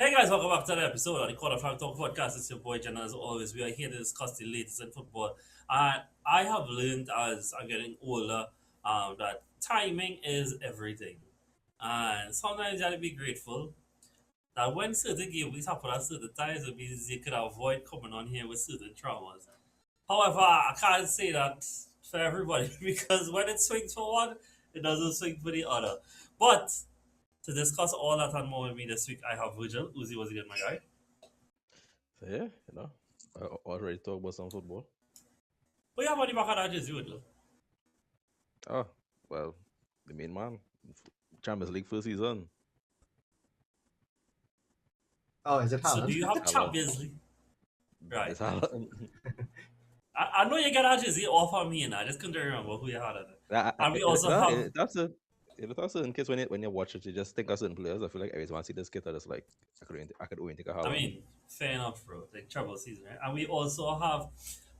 Hey guys, welcome back to the episode of the Quarter Flag Talk Podcast. It's your boy Jen, as always. We are here to discuss the latest in football. And I have learned as I'm getting older that timing is everything. And sometimes you have to be grateful that when certain games happen at certain times, it means you could avoid coming on here with certain traumas. However, I can't say that for everybody because when it swings for one, it doesn't swing for the other. But to discuss all that and more with me this week, I have Virgil. Uzi was again, my guy. So yeah, I already talked about some football. But yeah, money back at that jersey, Virgil. Oh, well, the main man, Champions League first season. Oh, is it So do Haaland? you have Hello. Champions League? Right. It's Haaland. I know you got that jersey off of me and I just couldn't remember who you had it. And we also have That's in case when you watch it, you just think of certain players. I feel like every time I see this kid, I just like I could only think of I Haaland. mean, fair enough, bro. Like trouble season, right? And we also have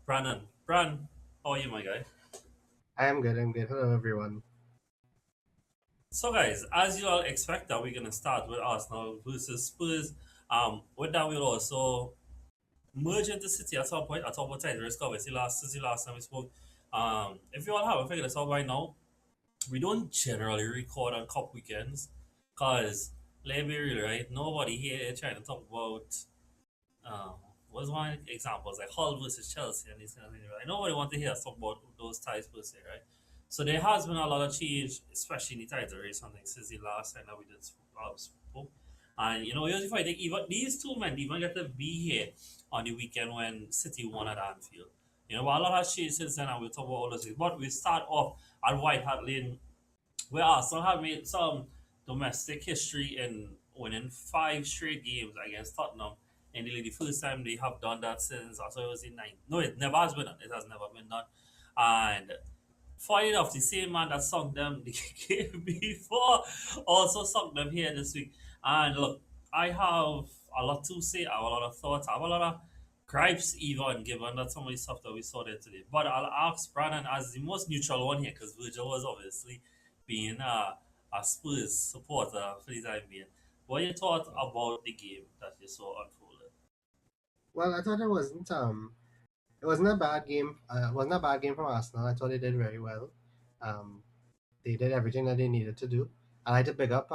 Brandon. Brandon, how are you, my guy? I am good. I'm good. Hello, everyone. So, guys, as you all expect, that we're gonna start with Arsenal versus Spurs. With that, we'll also merge into City at some point. At some point, the risk obviously since the last time we spoke. If you all haven't figured this out by now, we don't generally record on cup weekends, cause let's be real, right? Nobody here trying to talk about um, what's one examples like Hull versus Chelsea and these kind of things, right? Nobody want to hear us talk about those ties per se, right? So there has been a lot of change, especially in the title race, something since the last time that we did spoke. And usually I think even these two men even get to be here on the weekend when City won at Anfield. But a lot has changed since then, and we'll talk about all those things. But we start off at White Hart Lane, where Arsenal have made some domestic history in winning 5 straight games against Tottenham. And the first time they have done that since, also it was in 9. No, it never has been done. It has never been done. And funny enough, the same man that sung them the game before also sung them here this week. And look, I have a lot to say. I have a lot of thoughts. I have a lot of gripes, even given that some of the stuff that we saw there today. But I'll ask Brandon as the most neutral one here because Virgil was obviously being a Spurs supporter for the time being. What you thought about the game that you saw unfolded? Well, I thought it wasn't a bad game. It wasn't a bad game from Arsenal. I thought they did very well. Um, they did everything that they needed to do. I like to big up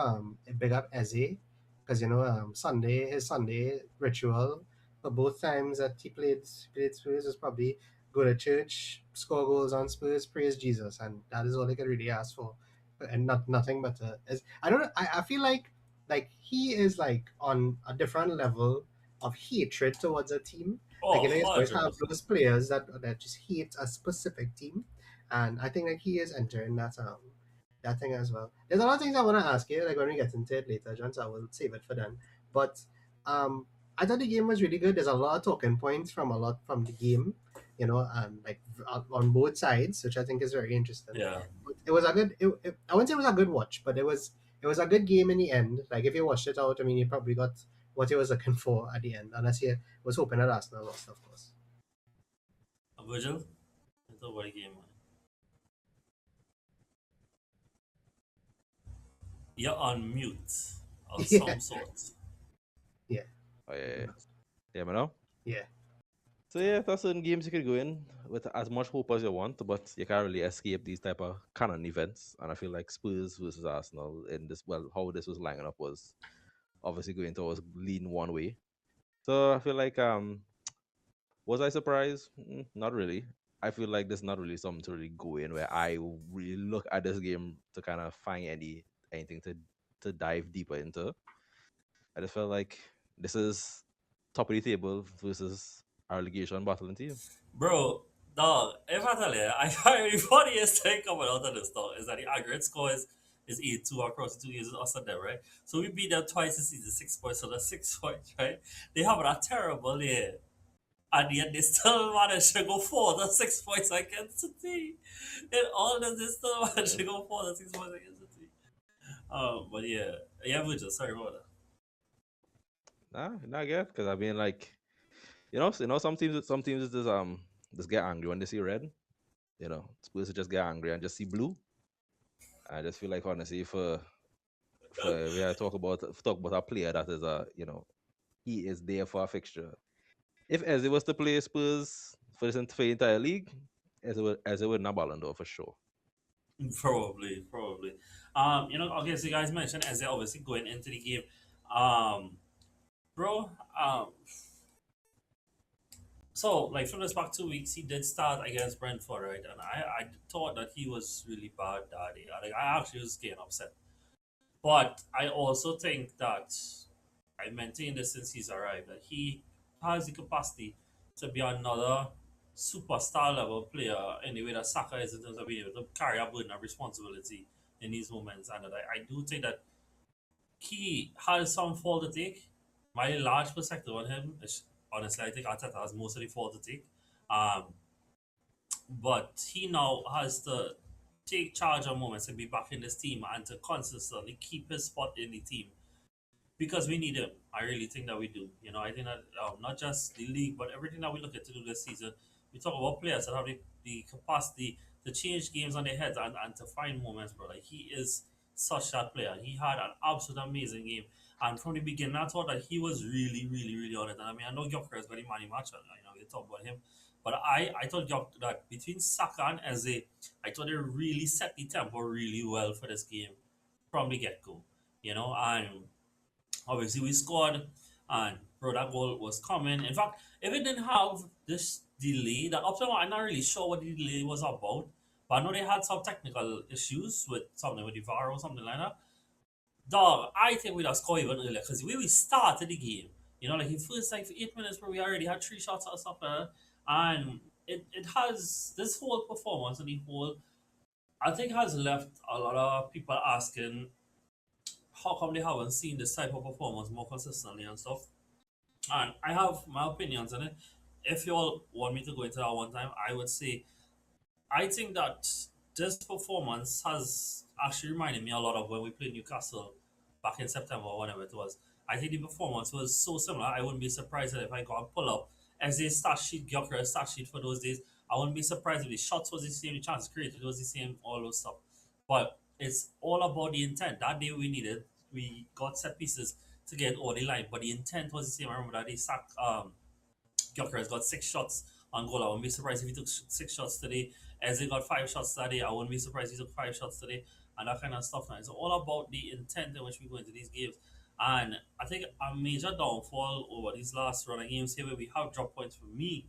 Eze, because his Sunday ritual for both times that he played Spurs was probably go to church, score goals on Spurs, praise Jesus, and that is all they could really ask for, and nothing but I don't know. I feel like he is like on a different level of hatred towards a team. Like, Oh, you always have 100%. those players that just hate a specific team, and I think that he is entering that thing as well. There's a lot of things I want to ask you, like when we get into it later, John. So I will save it for then. But um, I thought the game was really good. There's a lot of talking points from the game, and like on both sides, which I think is very interesting. Yeah. But it was a good. I wouldn't say it was a good watch, but it was a good game in the end. Like if you watched it out, I mean, you probably got what you was looking for at the end, unless you was hoping that Arsenal lost, of course. Virgil? You thought about the game, man. You're on mute of Yeah, some sort. yeah, Oh yeah, yeah, man. Know? yeah. So yeah, there's certain games you could go in with as much hope as you want, but you can't really escape these type of canon events. And I feel like Spurs versus Arsenal in this, well, how this was lining up was obviously going towards lean one way. So I feel like was I surprised? Not really. I feel like there's not really something to really go in where I really look at this game to kind of find anything to dive deeper into. I just felt like this is top of the table versus our relegation battling team. Bro, dog, if I tell you, I find the funniest thing coming out of this dog is that the aggregate score is 8-2 across the 2 years with us and them, right? So we beat them twice this season, 6 points, so that's 6 points, right? They have a terrible year. And yet they still manage to go 4 to 6 points against the team. In all this, they still manage Yeah. to go 4 to 6 points against the team. But yeah. Yeah, Virgil, sorry about that. Nah, not yet. Because I mean, like, some teams just get angry when they see red. Supposed to just get angry and just see blue. I just feel like honestly, for we are talk about a player that is he is there for a fixture. If Eze was to play Spurs for the entire league, Eze would not Ballon d'Or for sure. Probably, probably. Okay, so you guys mentioned as they're obviously going into the game. Um, bro, so like from this back 2 weeks, he did start against Brentford, right? And I thought that he was really bad that day. I actually was getting upset. But I also think that I maintained this since he's arrived that he has the capacity to be another superstar level player in the way that Saka is in terms of being able to carry a burden of responsibility in these moments. And that I do think that he has some fault to take. My large perspective on him is honestly, I think Arteta has most of the fault to take. Um, but he now has to take charge of moments and be back in this team and to consistently keep his spot in the team because we need him. I really think that we do. I think that not just the league, but everything that we look at to do this season, we talk about players that have the capacity to change games on their heads and to find moments, bro. Like, he is such that player. He had an absolute amazing game. And from the beginning, I thought that he was really, really, really on it. And I mean, I know Gyökeres got the man match, and we talk about him. But I thought that between Saka and Eze, I thought they really set the tempo really well for this game from the get go. And obviously we scored, and bro, that goal was coming. In fact, if it didn't have this delay, that up to now I'm not really sure what the delay was about, but I know they had some technical issues with something with the VAR or something like that. Dog, I think we'd have scored even earlier because the way we started the game, like the first like 8 minutes where we already had three shots or something, and it has this whole performance and the whole I think has left a lot of people asking how come they haven't seen this type of performance more consistently and stuff. And I have my opinions on it. If you all want me to go into that one time, I would say I think that this performance has actually reminded me a lot of when we played Newcastle back in September or whenever it was. I think the performance was so similar. I wouldn't be surprised if I got a pull up as a stat sheet, Gyökeres stat sheet for those days. I wouldn't be surprised if the shots was the same, the chances created was the same, all those stuff. But it's all about the intent. That day we got set pieces to get over the line, but the intent was the same. I remember that they sacked Gyökeres got 6 shots on goal. I wouldn't be surprised if he took 6 shots today. As he got 5 shots today, I wouldn't be surprised if he took 5 shots today, and that kind of stuff. Now it's all about the intent in which we go into these games. And I think a major downfall over these last run of games here, where we have drop points for me,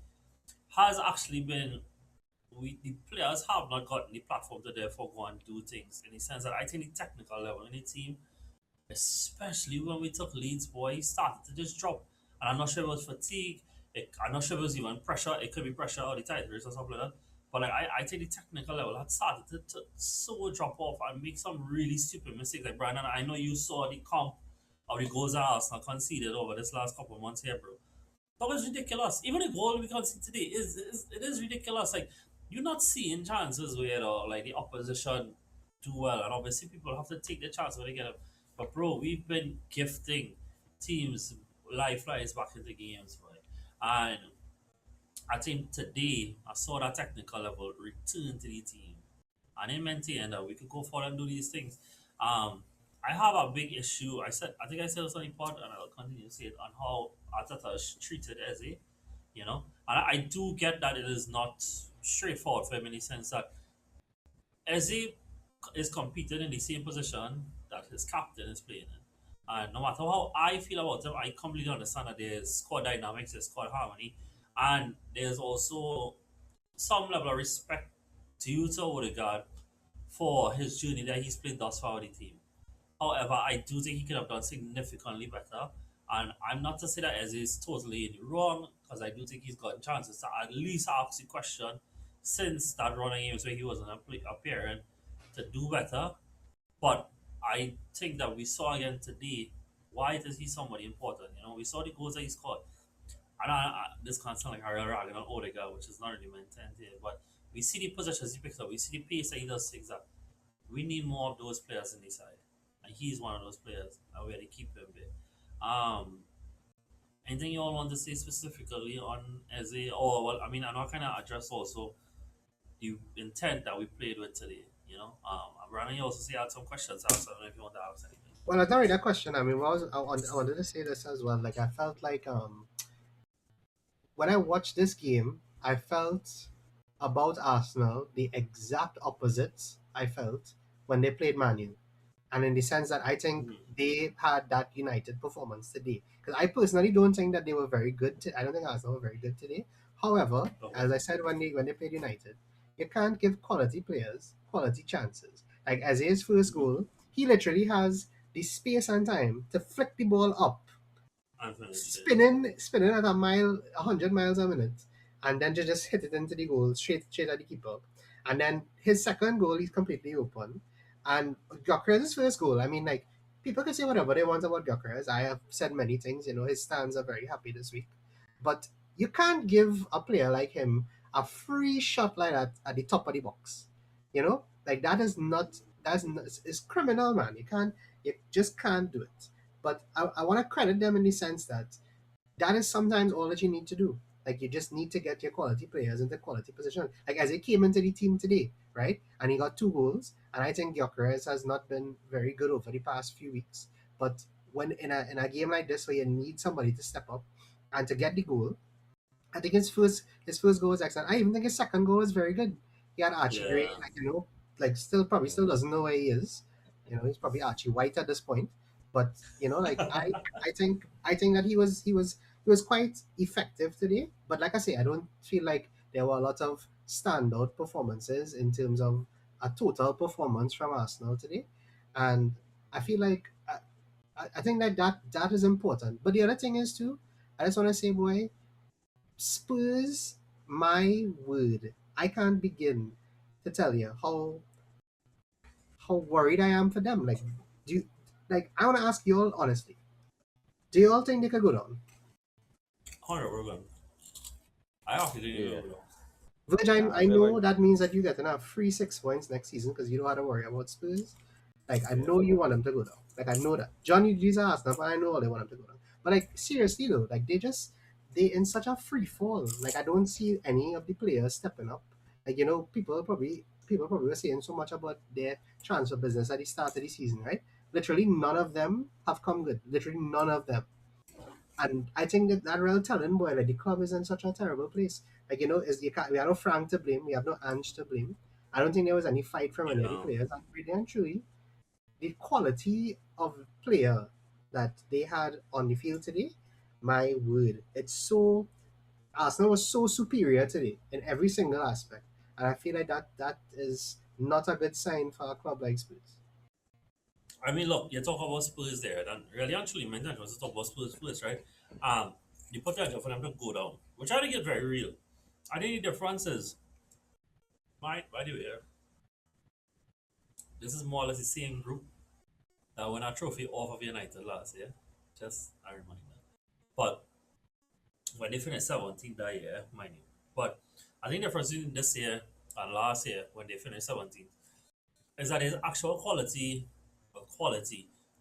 has actually been the players have not gotten the platform to therefore go and do things in the sense that I think the technical level in the team, especially when we took leads, boy, he started to just drop. And I'm not sure it was fatigue. I'm not sure it was even pressure. It could be pressure or the tight race or something like that. But like I think the technical level had started to so drop off and make some really stupid mistakes. Like Brandon, I know you saw the comp of the goals that Arsenal conceded over this last couple of months here, bro. That was ridiculous. Even the goal we conceded today is ridiculous. Like, you're not seeing chances where like the opposition do well, and obviously people have to take the chance when they get it. But bro, we've been gifting teams lifelines back into games, right? And I think today I saw that technical level return to the team, and it maintained that we could go forward and do these things. I have a big issue. I think I said this on the pod, and I'll continue to say it on how Arteta is treated as and I do get that it is not straightforward for him in the sense that Eze is competing in the same position that his captain is playing in. And no matter how I feel about him, I completely understand that there's squad dynamics, there's squad harmony, and there's also some level of respect due to Odegaard for his journey that he's played thus far with the team. However, I do think he could have done significantly better. And I'm not to say that Eze is totally in the wrong, because I do think he's gotten chances to at least ask the question since that run of games where he wasn't appearing to do better. But I think that we saw again today why is he somebody important. We saw the goals that he scored. And this can't sound like a real ragging on Odegaard, which is not really my intent here. But we see the positions he picks up, we see the pace that he does things up. We need more of those players in the side. And he's one of those players, and we had to keep him there. Anything you all want to say specifically on Eze? Or, well, I mean, I know I kind of addressed also the intent that we played with today. Brandon, you also say I had some questions. I don't know if you want to ask anything. Well, that's not really a question. I mean, I wanted to say this as well. Like, I felt like when I watched this game, I felt about Arsenal the exact opposite I felt when they played Manu, and in the sense that I think Mhm. they had that United performance today. Because I personally don't think that they were very good. I don't think Arsenal were very good today. However, Okay. as I said when they played United, you can't give quality players quality chances. Like Aze's first Mhm. goal, he literally has the space and time to flick the ball up, And finish it. spinning at 100 miles a minute, and then to just hit it into the goal straight at the keeper. And then his second goal, he's completely open. And Gyökeres' first goal, I mean, like, people can say whatever they want about Gyökeres. I have said many things. His fans are very happy this week, but you can't give a player like him a free shot like that at the top of the box. Like that is not it's criminal, man. You just can't do it. But I want to credit them in the sense that that is sometimes all that you need to do. Like you just need to get your quality players into quality position. Like as he came into the team today, right? And he got 2 goals. And I think Gyökeres has not been very good over the past few weeks. But when in a game like this where you need somebody to step up and to get the goal, I think his first goal was excellent. I even think his second goal was very good. He had Archie Gray, Yeah. like still probably still Mm. doesn't know where he is. He's probably Archie White at this point. But like I think that he was quite effective today. But like I say, I don't feel like there were a lot of standout performances in terms of a total performance from Arsenal today. And I feel like I think that is important. But the other thing is too, I just want to say, boy, Spurs, my word, I can't begin to tell you how worried I am for them. Like, do you, I want to ask you all honestly, do you all think they could go down? 100%. I actually didn't Yeah. know. Which I, Yeah, I I feel know like that means that you get enough free 6 points next season because you don't have to worry about Spurs. Like I yeah. know you want them to go down. Like I know that. Johnny G's Arsenal, but I know they want them to go down. But like seriously though, like they in such a free fall. Like I don't see any of the players stepping up. Like people probably were saying so much about their transfer business at the start of the season, right? Literally none of them have come good. Literally none of them. And I think that real telling, boy, like the club is in such a terrible place. Like is we have no Frank to blame, we have no Ange to blame. I don't think there was any fight from any of the Yeah. players. And really and truly, the quality of player that they had on the field today, my word, it's so Arsenal was so superior today in every single aspect, and I feel like that is not a good sign for a club like Spurs. I mean, look, you talk about Spurs there, and really actually my intention was to talk about Spurs first, right? Um, the potential for them to go down, which I think is very real. I think the difference is, by the way, this is more or less the same group that won a trophy off of United last year. Just a reminder. But when they finished 17th that year, mind you. But I think the difference between this year and last year when they finished 17th is that there's actual quality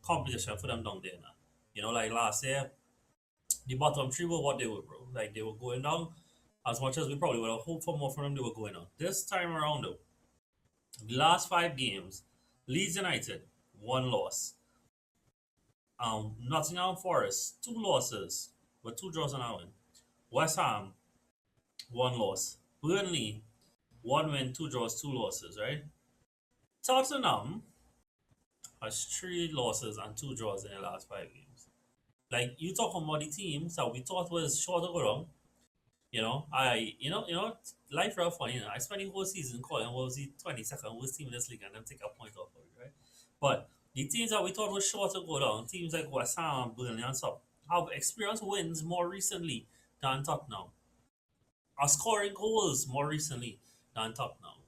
competition for them down there now. Like last year, the bottom three were what they were, bro. Like they were going down as much as we probably would have hoped for more from them. They were going on. This time around, though, the last 5 games, Leeds United 1 loss, Nottingham Forest 2 losses, but 2 draws and a win. West Ham 1 loss, Burnley 1 win, 2 draws, 2 losses. Right? Tottenham has 3 losses and 2 draws in the last 5 games. Like you talking about the teams that we thought was sure to go wrong. Life real funny. I spent the whole season calling what was the 22nd worst team in this league and then take a point off of it, right? But the teams that we thought were sure to go down, teams like West Ham, Burnley, and stuff, have experienced wins more recently than Tottenham. Are scoring goals more recently than Tottenham.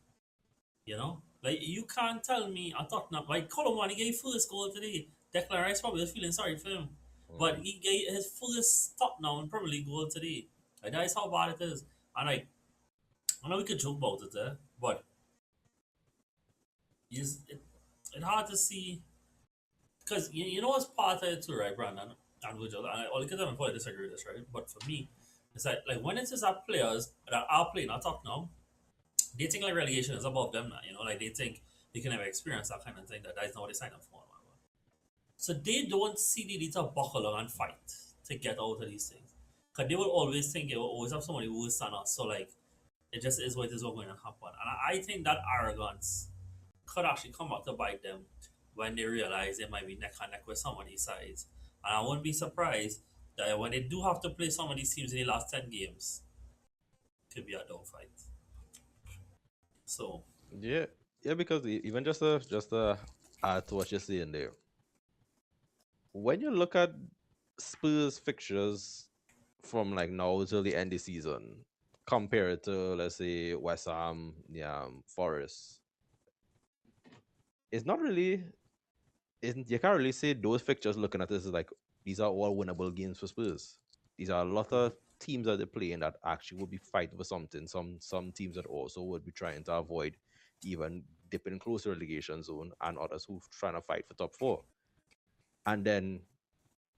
Like you can't tell me a Tottenham like Colomani gave first goal today. Declan Rice probably was feeling sorry for him, but Mm. he gave his first Tottenham Premier League goal today. Like that is how bad it is. And like I know we could joke about it, but it's hard to see because you know what's part of it too, right, Brandon and Virgil. And all you can tell me probably disagree with this, right? But for me, it's like when it's just our players that are playing at Tottenham, they think like relegation is above them now. Like they think they can never experience that kind of thing. That is not what they sign up for. So they don't see the need to buckle down and fight to get out of these things. Because they will always think they will always have somebody who will stand up. So like it just is what it is what's going to happen. And I think that arrogance could actually come back to bite them when they realize they might be neck and neck with some of these sides. And I wouldn't be surprised that when they do have to play some of these teams in the last 10 games, it could be a dogfight. So, Yeah, yeah, because even just to add to what you're saying there, when you look at Spurs fixtures from like now till the end of the season, compared to let's say West Ham, yeah, Forest, it's not really. Isn't you can't really say those fixtures looking at this is like these are all winnable games for Spurs. These are a lot of teams that they're playing that actually would be fighting for something. Some teams that also would be trying to avoid even dipping closer relegation zone, and others who trying to fight for top four. And then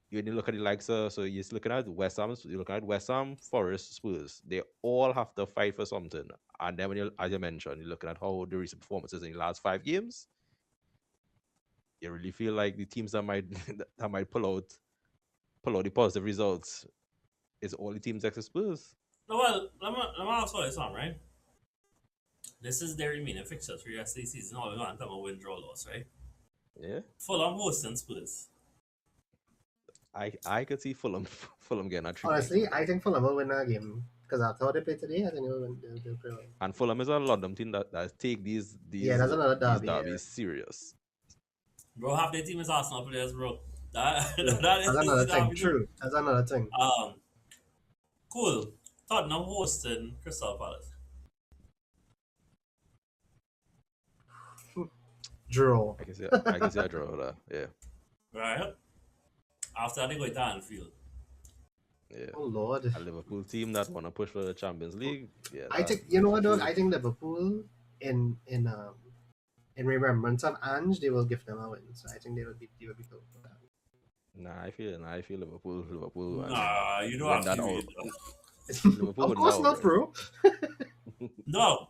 when you look at the likes of, so you're looking at West Ham, you're looking at West Ham, Forest, Spurs. They all have to fight for something. And then when you, as you mentioned, you're looking at how the recent performances in the last 5 games. You really feel like the teams that might that might pull out the positive results is all the teams except Spurs. no, well, let me ask you this one, right? This is their remaining fixtures for the rest of the season. All we want to win, draw, loss, right? Yeah, Fulham hosting Spurs. I could see Fulham Fulham getting a 3 points Honestly, from I them. think Fulham will win that game because after how they played today, I think they'll win. They'll play well. And Fulham is a London team that take Yeah, that's another these derby. Yeah. derbies serious. Bro, half their team is Arsenal players, bro. That, True. that That's is another thing. that. True. That's another thing. Cool. Tottenham hosting Crystal Palace. Draw. I can see a draw there. Yeah, Right? After they go to Anfield. yeah. Oh Lord. A Liverpool team that want to push for the Champions League. Yeah, I think you know what, dog. I think Liverpool in remembrance of Ange, they will give them a win. So I think they will be close for that. Nah, I feel Liverpool Nah, you don't win have that to out. read. Liverpool Of win course that not, outright. bro. No.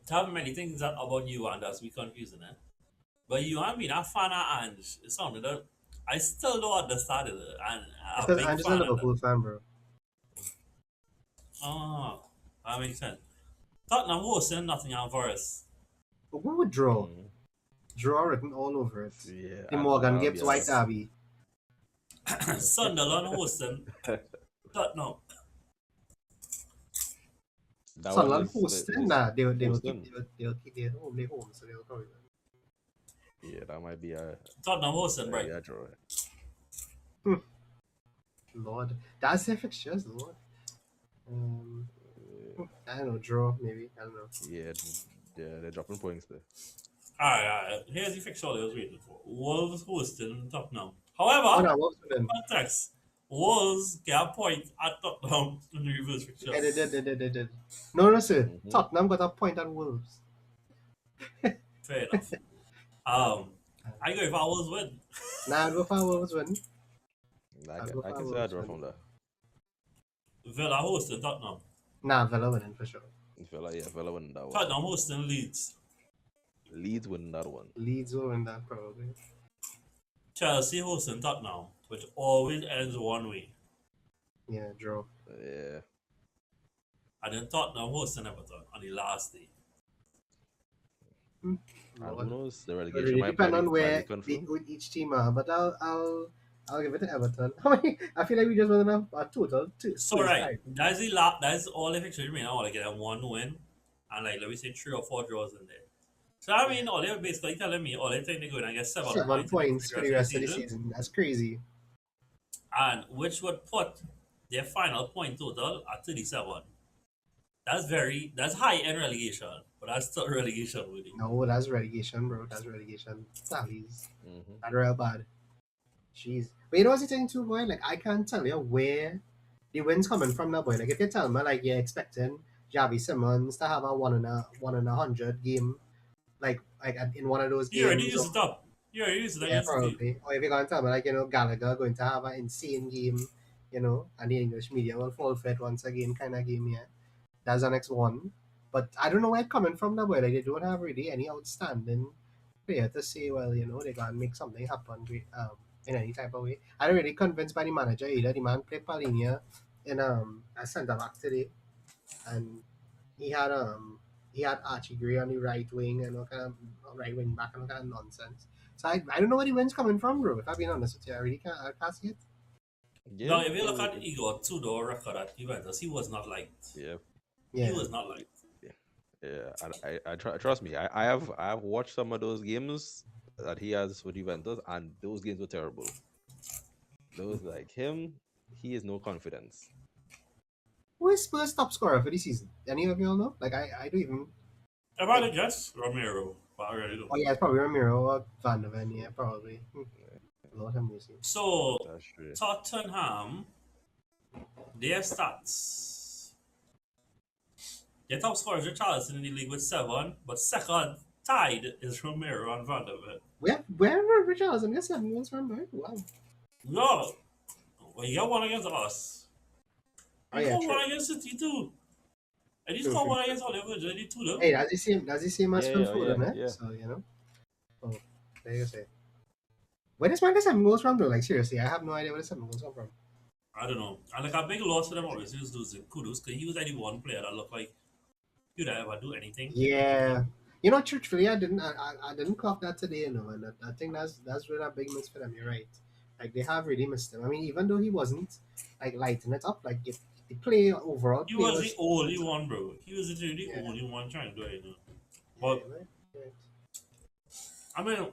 Tell me many things that about you and that's be confusing, eh? But you and me, not fan of Ange. It's something that I still don't understand it. And It's I'm a because big Ange is a fan of that. Liverpool fan, bro. Oh, that makes sense. Tottenham hosting Nottingham Forest. But what would draw? Mm, Draw written all over it. yeah, The and Morgan that'll Gibbs be White Derby. Sunderland hosting Tottenham. that one Sunderland is hosting. Nah, hosting. they'll keep their home, so they'll probably win. Yeah, that might be a Tottenham hosting Brighton. draw. Lord, that's their fixtures, Lord. Um, I don't know, draw maybe. I don't know. Yeah, they're dropping points there. Alright. Here's the fixture I was waiting for. Wolves hosting Tottenham. Oh However, no, what's with them? context. Wolves get a point at Tottenham in the reverse fixture. Yeah, they did. No, sir. Mhm. Tottenham got a point at Wolves. Fair enough. I go if I was win. Nah, I'll go for Wolves win. I I'll go can for see a Wolves draw win. from there. Villa hosting Tottenham. Nah, Villa winning for sure. Villa winning that one. Tottenham hosting Leeds. Leeds winning that one. Leeds will win that probably. Chelsea hosting Tottenham, which always ends one way. Yeah, draw. Yeah. And then Tottenham hosting Everton on the last day. And who Lord. knows? The It relegation really might depend on where confirmed. with each team are, but I'll give it to Everton. I feel like we just won a total two. So right, that's all the fixtures remain. I want to get them one win and like let me say 3 or 4 draws in there. So I mean all they're basically telling me all they think they're going to get 7 points for the rest of the season. That's crazy. And which would put their final point total at 37. That's high end relegation, but that's still relegation worthy. No, that's relegation, bro. That's relegation. Sally's. Mm-hmm. That's real bad. Jeez. But you know what's the thing too, boy? Like I can't tell you where the win's coming from now, boy. Like if you tell me like you're expecting Javi Simmons to have a 1 in 100 game, like in one of those games. You already used it up. You already used it Yeah, against the team. probably. Or if you're gonna tell me like, Gallagher going to have an insane game, and the English media will fall for it once again kind of game, yeah. That's the next one. But I don't know where it's coming from now, boy. Like they don't have really any outstanding player to say, well, they gotta make something happen in any type of way. I don't really convinced by the manager either. The man played Paulinho in a centre back today, and he had Archie Gray on the right wing and all kind of right wing back and all kind of nonsense. So I don't know where the wind's coming from, bro. If I've been honest with you, I can't see it. Now, Yeah, if you look at Igor Tudor record at Juventus, he was not liked. yeah, He Yeah. was not liked. yeah, yeah. And trust me. I have watched some of those games that he has with Juventus, and those games were terrible. Those like him, he has no confidence. Who is Spurs top scorer for the season? Any of y'all know? Like I don't even If I had to guess, Romero, but I really don't. oh yeah, it's probably Ramiro or Van de Ven, yeah, probably. Lord have mercy. So, That's true. Tottenham, their stats. Their top scorer is Richarlison in the league with 7, but second tied is Romero and Van der Ven. Wherever Richarlison gets 7 goals from, right? Wow. No, well, you got one against us. Oh You yeah, got true. one against City too. And you True, got true. one against Oliver, Johnny too, though. Hey, that's the same as Yeah, Phil yeah, yeah, Foden, eh? yeah. So Oh, there you say. Where does man get 7 goals from though? Like seriously, I have no idea where the 7 goals come from. I don't know. And like a big loss for them obviously was losing Kudus because he was like the one player that looked like he'd ever do anything. Yeah. Truthfully, I didn't clock that today, and I think that's really a big miss for them. You're right. Like they have really missed him. I mean, even though he wasn't like lighting it up, like if the play overall He play was was the only one, bro. He was literally the yeah, only one trying to do it. yeah, But right. I mean,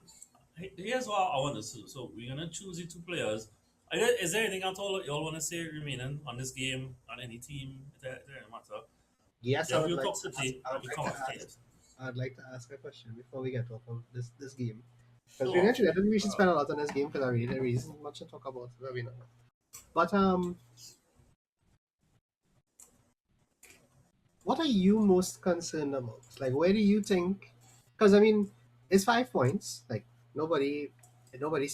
here's what I want to do. So we're gonna choose the two players. Is there anything at all y'all want to say remaining on this game on any team? It doesn't matter. Yes, You I have would your like top to ask. city I and would you like come to after ask. it. I'd like to ask a question before we get off of this game. Because really, Sure. actually, I don't think we should spend a lot on this game because there isn't much to talk about. Maybe not. But what are you most concerned about? Like, where do you think? Because I mean, it's 5 points. Like nobody's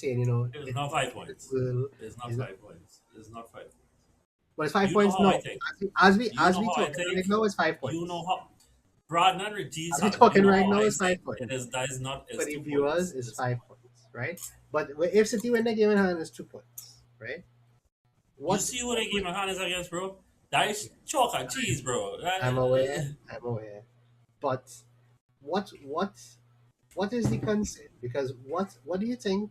saying It's not 5 points. will. It's not Is it? 5 points. It's not 5 points. But it's five You know points how I now. think. You As know we how I talking think. right now, it's five You points. know how Brandon Regis As we Saturday. You talking know right how now, I it's think 5 points. that is not For it's the 2 points. viewers, it's It's 5 points, right? But if City win the game in hand, it's 2 points, right? You What see what what the game would of hand is against, bro? That is chalk and cheese, bro. I'm aware, I'm aware. But what what what is the concern? Because what do you think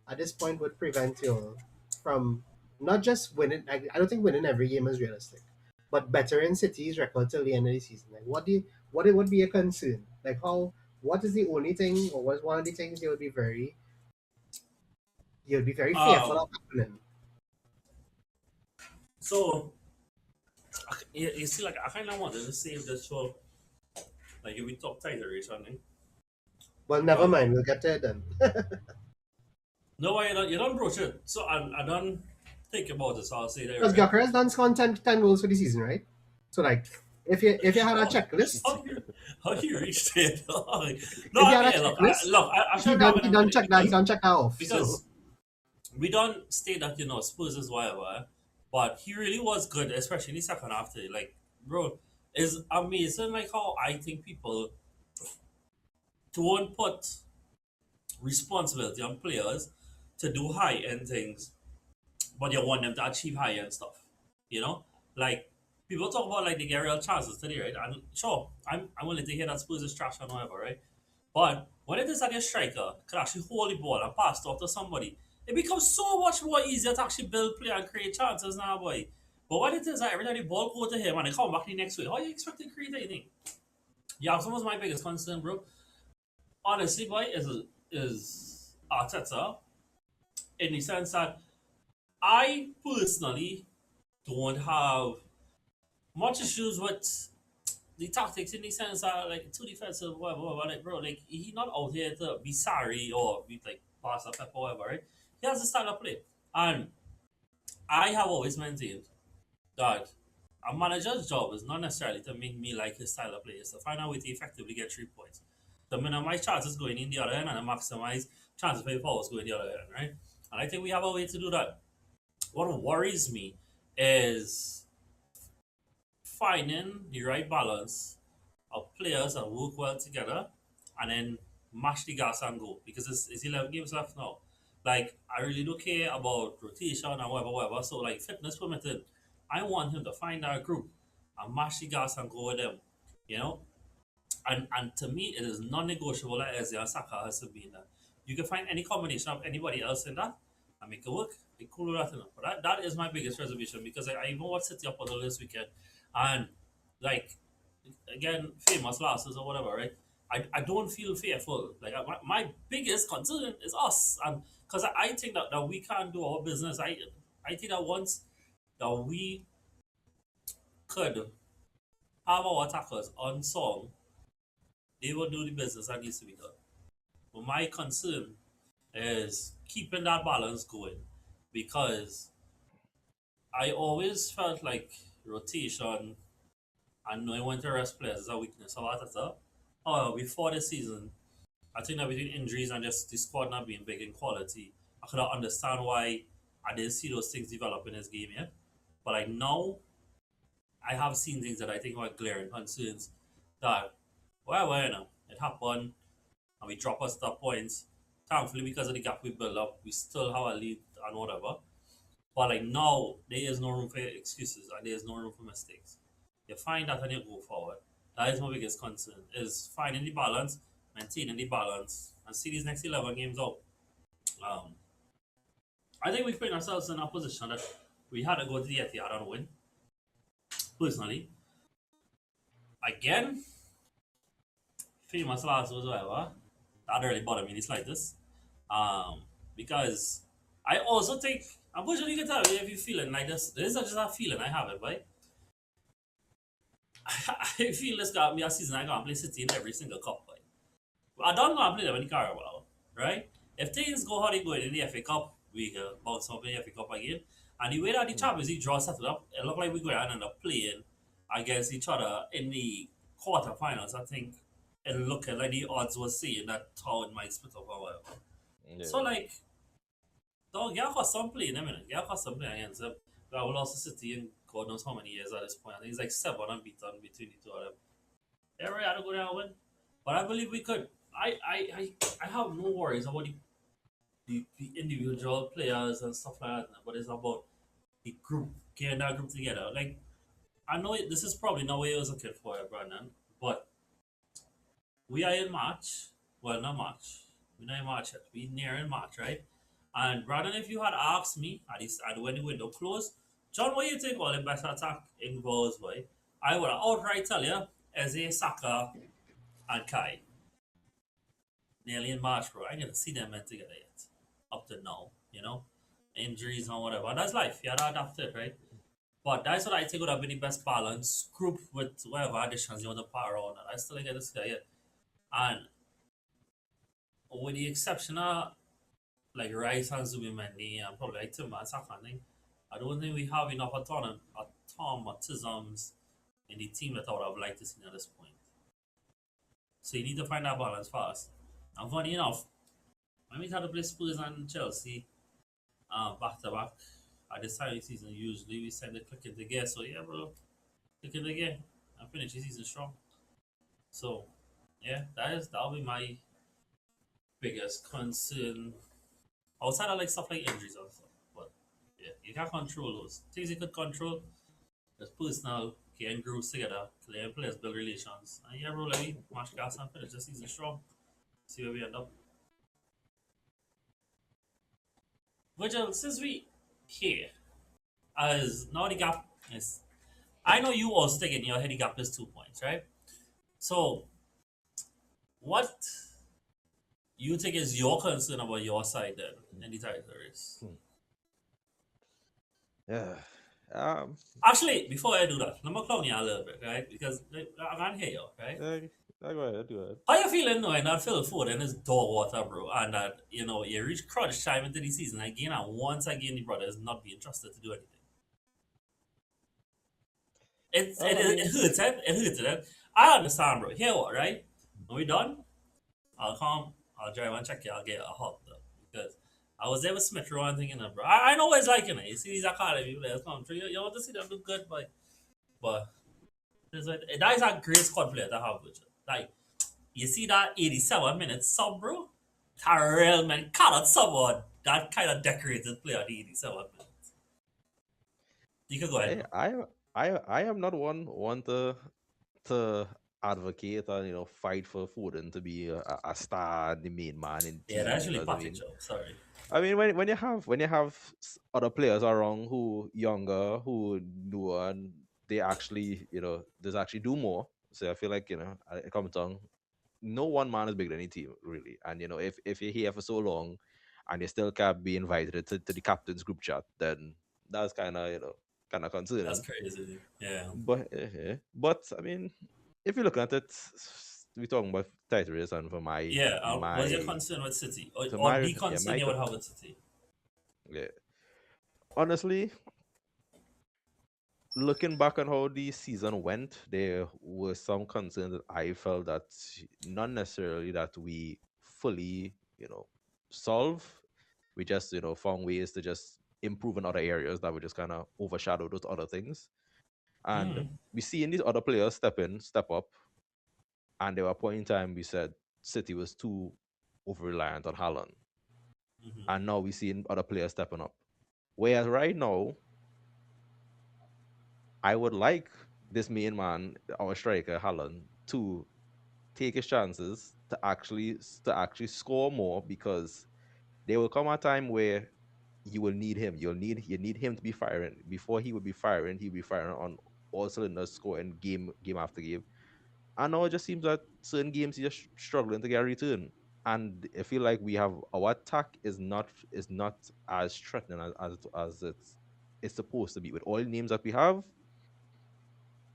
at this point would prevent you from not just winning? I don't think winning every game is realistic, but bettering City's record till the end of the season. Like what would be a concern? Like how what is the only thing or what's one of the things you would be very fearful um. of happening? So you see, like I kind of wanted to save this for like if we talk title race or something. Well, never Because mind. We'll get to it then. no, why you don't broach it. So I don't think about this. I'll say that Because right. Gyökeres done scored 10 goals for the season, right? So like, if you had a Oh, checklist, how you reached it? No, if I you had a mean, checklist, I he should wrap done it he up with done it check that he done check that off. So because we don't state that Spurs is whatever, but he really was good, especially in the second half. Today. Like, bro, it's amazing. Like how I think people don't put responsibility on players to do high end things, but you want them to achieve high end stuff. You know, like people talk about like they get real chances today, right? And sure, I'm willing to hear that Spurs is trash and whatever, right? But when it is that your striker can actually hold the ball and pass it off to somebody, it becomes so much more easier to actually build play and create chances now, boy. But what it is that every time the ball go to him and they come back the next week, how you expect to create anything? Yeah, some of my biggest concern, bro. Honestly, boy, is Arteta in the sense that I personally don't have much issues with the tactics in the sense that like too defensive, whatever. Like, bro, like he not out here to be sorry or be like pass up or whatever, right? He has a style of play, and I have always maintained that a manager's job is not necessarily to make me like his style of play. It's to find a way to effectively get 3 points, to minimize chances going in the other end and to maximize chances for fouls going the other end, right? And I think we have a way to do that. What worries me is finding the right balance of players that work well together and then mash the gas and go because it's 11 games left now. Like, I really don't care about rotation and whatever. So, like, fitness permitted, I want him to find that group and mash the gas and go with them, you know? And to me, it is non-negotiable that Eze and Saka has to be in that. You can find any combination of anybody else in that and make it work. Be cool with that enough. But that is my biggest reservation because I even watched City up until this weekend. And, like, again, famous losses or whatever, right? I don't feel fearful. Like, my biggest concern is us. And because I think that we can't do our business. I think that once that we could have our attackers on song, they will do the business that needs to be done. But my concern is keeping that balance going because I always felt like rotation and knowing when to rest players is a weakness of Arteta. However, before the season, I think that between injuries and just the squad not being big in quality, I could not understand why I didn't see those things develop in his game yet. But like now, I have seen things that I think are glaring concerns that, well, you know, it happened and we drop us that points. Thankfully, because of the gap we built up, we still have a lead and whatever. But like now, there is no room for excuses and there is no room for mistakes. You find that and you go forward. That is my biggest concern, is finding the balance, maintaining the balance, and see these next 11 games out. Um, I think we've put ourselves in a position that we had to go to the Etihad and win. Personally, again, famous last was whatever. That really bothered me the slightest. Um, because I also think, I'm sure you can tell me if you're feeling like this. This is just a feeling I have it, right? I feel this got me a season I can't play City in every single cup, right? I don't want to play them in the Carabao, right? If things go how they go in the FA Cup, we can bounce up in the FA Cup again. And the way that the Champions League draw set it up, it looked like we're going to end up playing against each other in the quarterfinals. I think it looked like the odds were saying that Town might split up or whatever. Yeah. So, like, dog, get accustomed playing, I mean, get accustomed playing against them. We have lost to City in God knows how many years at this point. I think it's like 7 unbeaten between the two of them. Yeah, right, I had to go down and win. But I believe we could. I have no worries about the individual players and stuff like that, but it's about the group, getting that group together. Like, I know this is probably not what you was looking for, Brandon, but we are in March. Well, not March. We're not in March yet. We're near in March, right? And Brandon, if you had asked me at when the window closed, John, what do you think all the best attack involves, boy? I would outright tell you, Eze, Saka, and Kai. Nearly in March, bro. I ain't gonna see them men together yet. Up to now, you know? Injuries and whatever. That's life. You gotta adapt it, right? But that's what I think would have been the best balance. Group with whatever additions you want to put around. And I still ain't get this guy yet. And with the exception of like Rice and Zubimendi and probably like Timber and Saka, I don't think we have enough automatisms in the team that I would have liked to see at this point. So you need to find that balance fast. And funny enough, when we had to play Spurs and Chelsea back to back at this time of the season, usually we send the click into gear. So yeah, bro, click into gear and finish the season strong. So yeah, that'll be my biggest concern. Outside of like stuff like injuries and stuff. But yeah, you can't control those. Things you could control, just personal, getting groups together, playing players, build relations. And yeah, bro, like we match gas and finish the season strong. See where we end up. Virgil, since we here, as now the gap is, I know you also think in your head the gap is 2 points, right? So, what you think is your concern about your side then in the title race? Yeah. Actually, before I do that, let me clown you a little bit, right? Because I can't hear you, right? Go ahead. How you feeling knowing that Phil Foden is dog water, bro, and that you reach crunch time into the season again, and once again the brother is not being trusted to do anything. It hurts, eh? It hurts, eh? I understand, bro. Here, what, right? When we done, I'll come, I'll drive and check you, I'll get a hot though, because I was there with Smith Rowe and thinking, bro. I know what it's like, You see these academy players come through, you want to see them do good, but that is a great squad player to have with you. Like, You see that 87 minute sub, bro? Tyrell man cannot someone that kind of decorated player at 87 minutes. You can go ahead, Hey, bro. I am not one to advocate and fight for Foden to be a star, the main man in the Yeah, team. that's You know really what I perfect mean? job. Sorry. When you have other players around who younger, who newer, and they actually does actually do more. So I feel like it comes down. No one man is bigger than any team really, and if you're here for so long, and you still can't be invited to the captain's group chat, then that's kind of That's concerning. crazy. Yeah. But I mean, if you look at it, we're talking about title race, and for my Yeah. Was your my concern with City? Or, so or my the yeah concern you would have with City? yeah. Honestly, looking back on how the season went, there were some concerns that I felt that not necessarily that we fully, solve. We just, found ways to just improve in other areas that would just kind of overshadow those other things. And Mm. we see in these other players step up, and there were a point in time we said City was too over reliant on Haaland. Mm-hmm. And now we see other players stepping up. Whereas right now, I would like this main man, our striker Haaland, to take his chances to actually score more, because there will come a time where you will need him. You need him to be firing. Before he would be firing, he'll be firing on all cylinders, scoring game after game. And now it just seems that certain games he's just struggling to get a return. And I feel like we have our attack is not as threatening as it's supposed to be. With all the names that we have,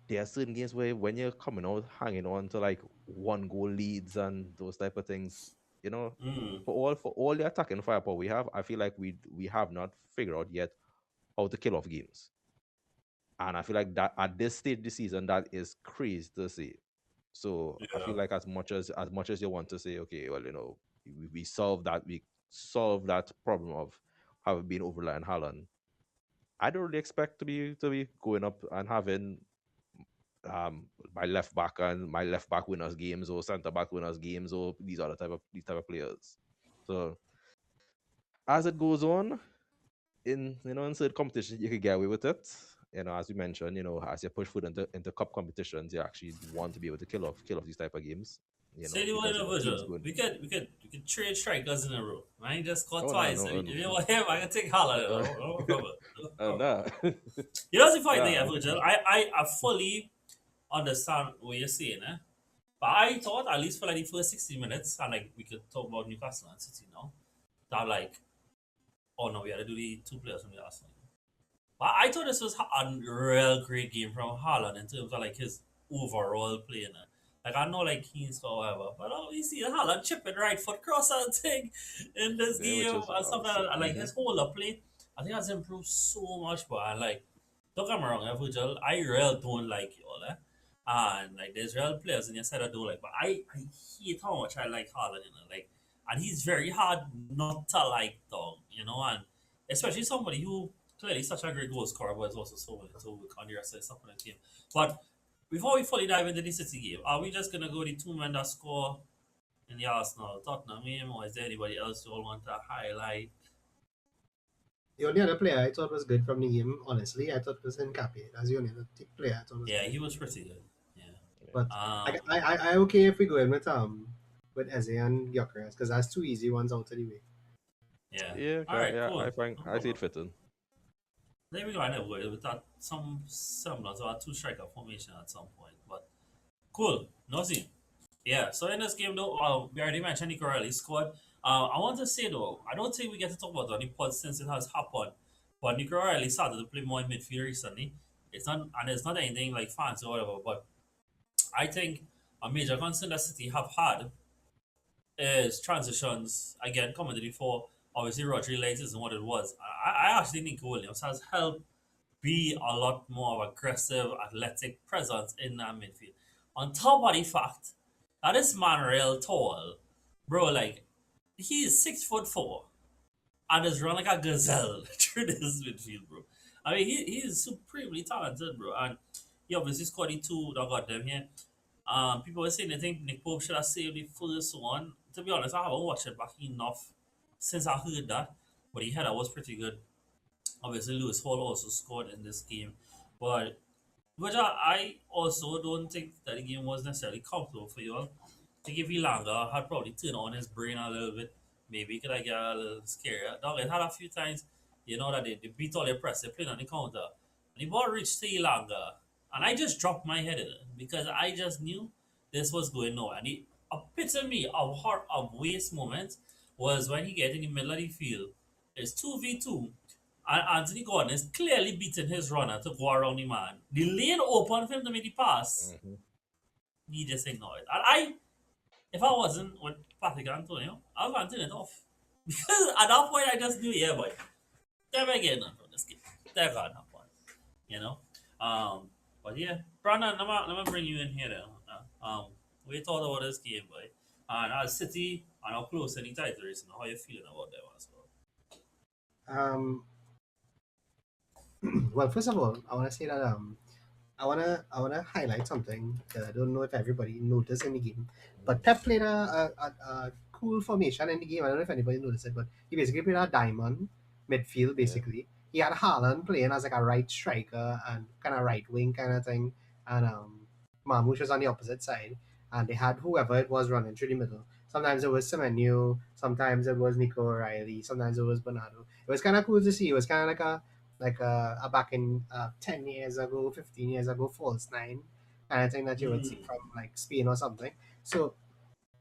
there are certain games where when you're coming out hanging on to like one goal leads and those type of things, you know, Mm. for all the attacking firepower we have, I feel like we have not figured out yet how to kill off games. And I feel like that at this stage of the season, that is crazy to see. So I Yeah. feel like as much as you want to say, okay, well, we solve that problem of having been over and Haaland. I don't really expect to be going up and having my left back winners games or center back winners games or these type of players. So as it goes on in certain competitions, you could get away with it. As we mentioned, as you push food into cup competitions, you actually want to be able to kill off these type of games. Say the one Because in a teams Virgil. going. We could trade strikers in a row. I ain't just scored Oh no twice. no If no you want him, I can take Holland. uh, No problem. No problem. nah. You know the funny thing, Nah. Virgil? I fully understand what you're saying, eh? But I thought at least for like the first 60 minutes, and like we could talk about Newcastle and City now, that like, oh no, we had to do the two players from the Arsenal. But I thought this was a real great game from Haaland in terms of like his overall play. Like I know like he's whatever, but we see Haaland chipping right foot cross and thing in this Yeah, which game is and stuff like that. And, like mhm. his whole up play, I think has improved so much. But and, like, don't get me wrong, Virgil, I really don't like you all, eh? And like there's real players in your side I don't like, but I hate how much I like Haaland, like, and he's very hard not to like, dog, and especially somebody who clearly such a great goal scorer, but is also so willing to work on the rest of the stuff in the game. But before we fully dive into the City game, are we just gonna go the two men that score in the Arsenal Tottenham game, or is there anybody else you all want to highlight? The only other player I thought was good from the game, honestly, I thought was Nkapi. That's the only other player I thought was Yeah, good. he was pretty good. Yeah. But I, Um. I, I okay if we go in with Eze and Gyökeres because that's two easy ones out of the way. Yeah. Yeah, All right. yeah. I Cool. find No I see it problem. fitting. There we go. I know with that some semblance of a two striker formation at some point, but cool. Nothing. Yeah, so in this game though, we already mentioned Nico Riley scored. I want to say though, I don't think we get to talk about it on the pod since it has happened. But Nico Riley started to play more in midfield recently. It's not anything like fancy or whatever, but I think a major concern that City have had is transitions. Again, coming before, obviously Rodri legs isn't what it was. I actually think Williams has helped be a lot more of aggressive, athletic presence in that midfield. On top of the fact that this man real tall, bro, like he is 6'4" and is run like a gazelle through this midfield, bro. I mean, he is supremely talented, bro, and he obviously scored the two that got them here. People were saying they think Nick Pope should have saved the first one. To be honest, I haven't watched it back enough since I heard that. But he had was pretty good. Obviously, Lewis Hall also scored in this game. But which I also don't think that the game was necessarily comfortable for you all. I think if Ilanga had probably turned on his brain a little bit, maybe he could have get a little scarier. Dog, it had a few times, that they beat all their press, they played on the counter. And the ball reached to Ilanga, and I just dropped my head in it because I just knew this was going nowhere. And the epitome of heart of waste moment was when he get in the middle of the field. It's 2v2, and Anthony Gordon is clearly beating his runner to go around the man. The lane open for him to make the pass. Hmm. He just ignored it. And if I wasn't with Patrick Antonio, I was going to turn it off. Because at that point, I just knew, yeah, boy, never get none from this game. They're got enough one, you know? But yeah, Brandon, let me bring you in here then. We thought about this game, boy. And our City are now close in the title race. Now, how you feeling about them as well? Um, well, first of all, I want to say that I wanna highlight something that I don't know if everybody noticed in the game, but Pep played a cool formation in the game. I don't know if anybody noticed it, but he basically played a diamond midfield. Yeah. Basically, he had Haaland playing as like a right striker and kind of right wing kind of thing, and Marmoush was on the opposite side, and they had whoever it was running through the middle. Sometimes it was Semenyo, sometimes it was Nico O'Reilly, sometimes it was Bernardo. It was kind of cool to see. It was kind of like a back in 10 years ago, 15 years ago, false nine kind of thing that you would see Mm, from like Spain or something. So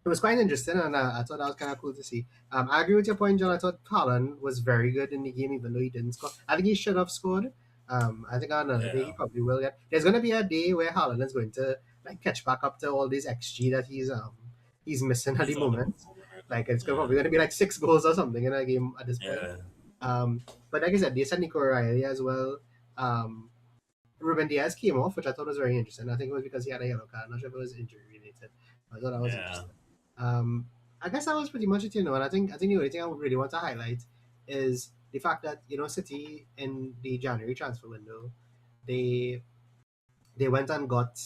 it was quite interesting, and I thought that was kind of cool to see. I agree with your point, John. I thought Haaland was very good in the game, even though he didn't score. I think he should have scored. I think on another day he yeah. probably will get. There's going to be a day where Haaland is going to like catch back up to all these XG that he's missing at the He's on the moment. board. Like it's Yeah. probably going to be like 6 goals or something in a game at this point. Yeah. But like I said, they said Nico O'Reilly as well. Um, Ruben Diaz came off, which I thought was very interesting. I think it was because he had a yellow card. I'm not sure if it was injury related. I thought that was Yeah. interesting. Um, I guess that was pretty much it, and I think the only thing I would really want to highlight is the fact that City in the January transfer window, they they went and got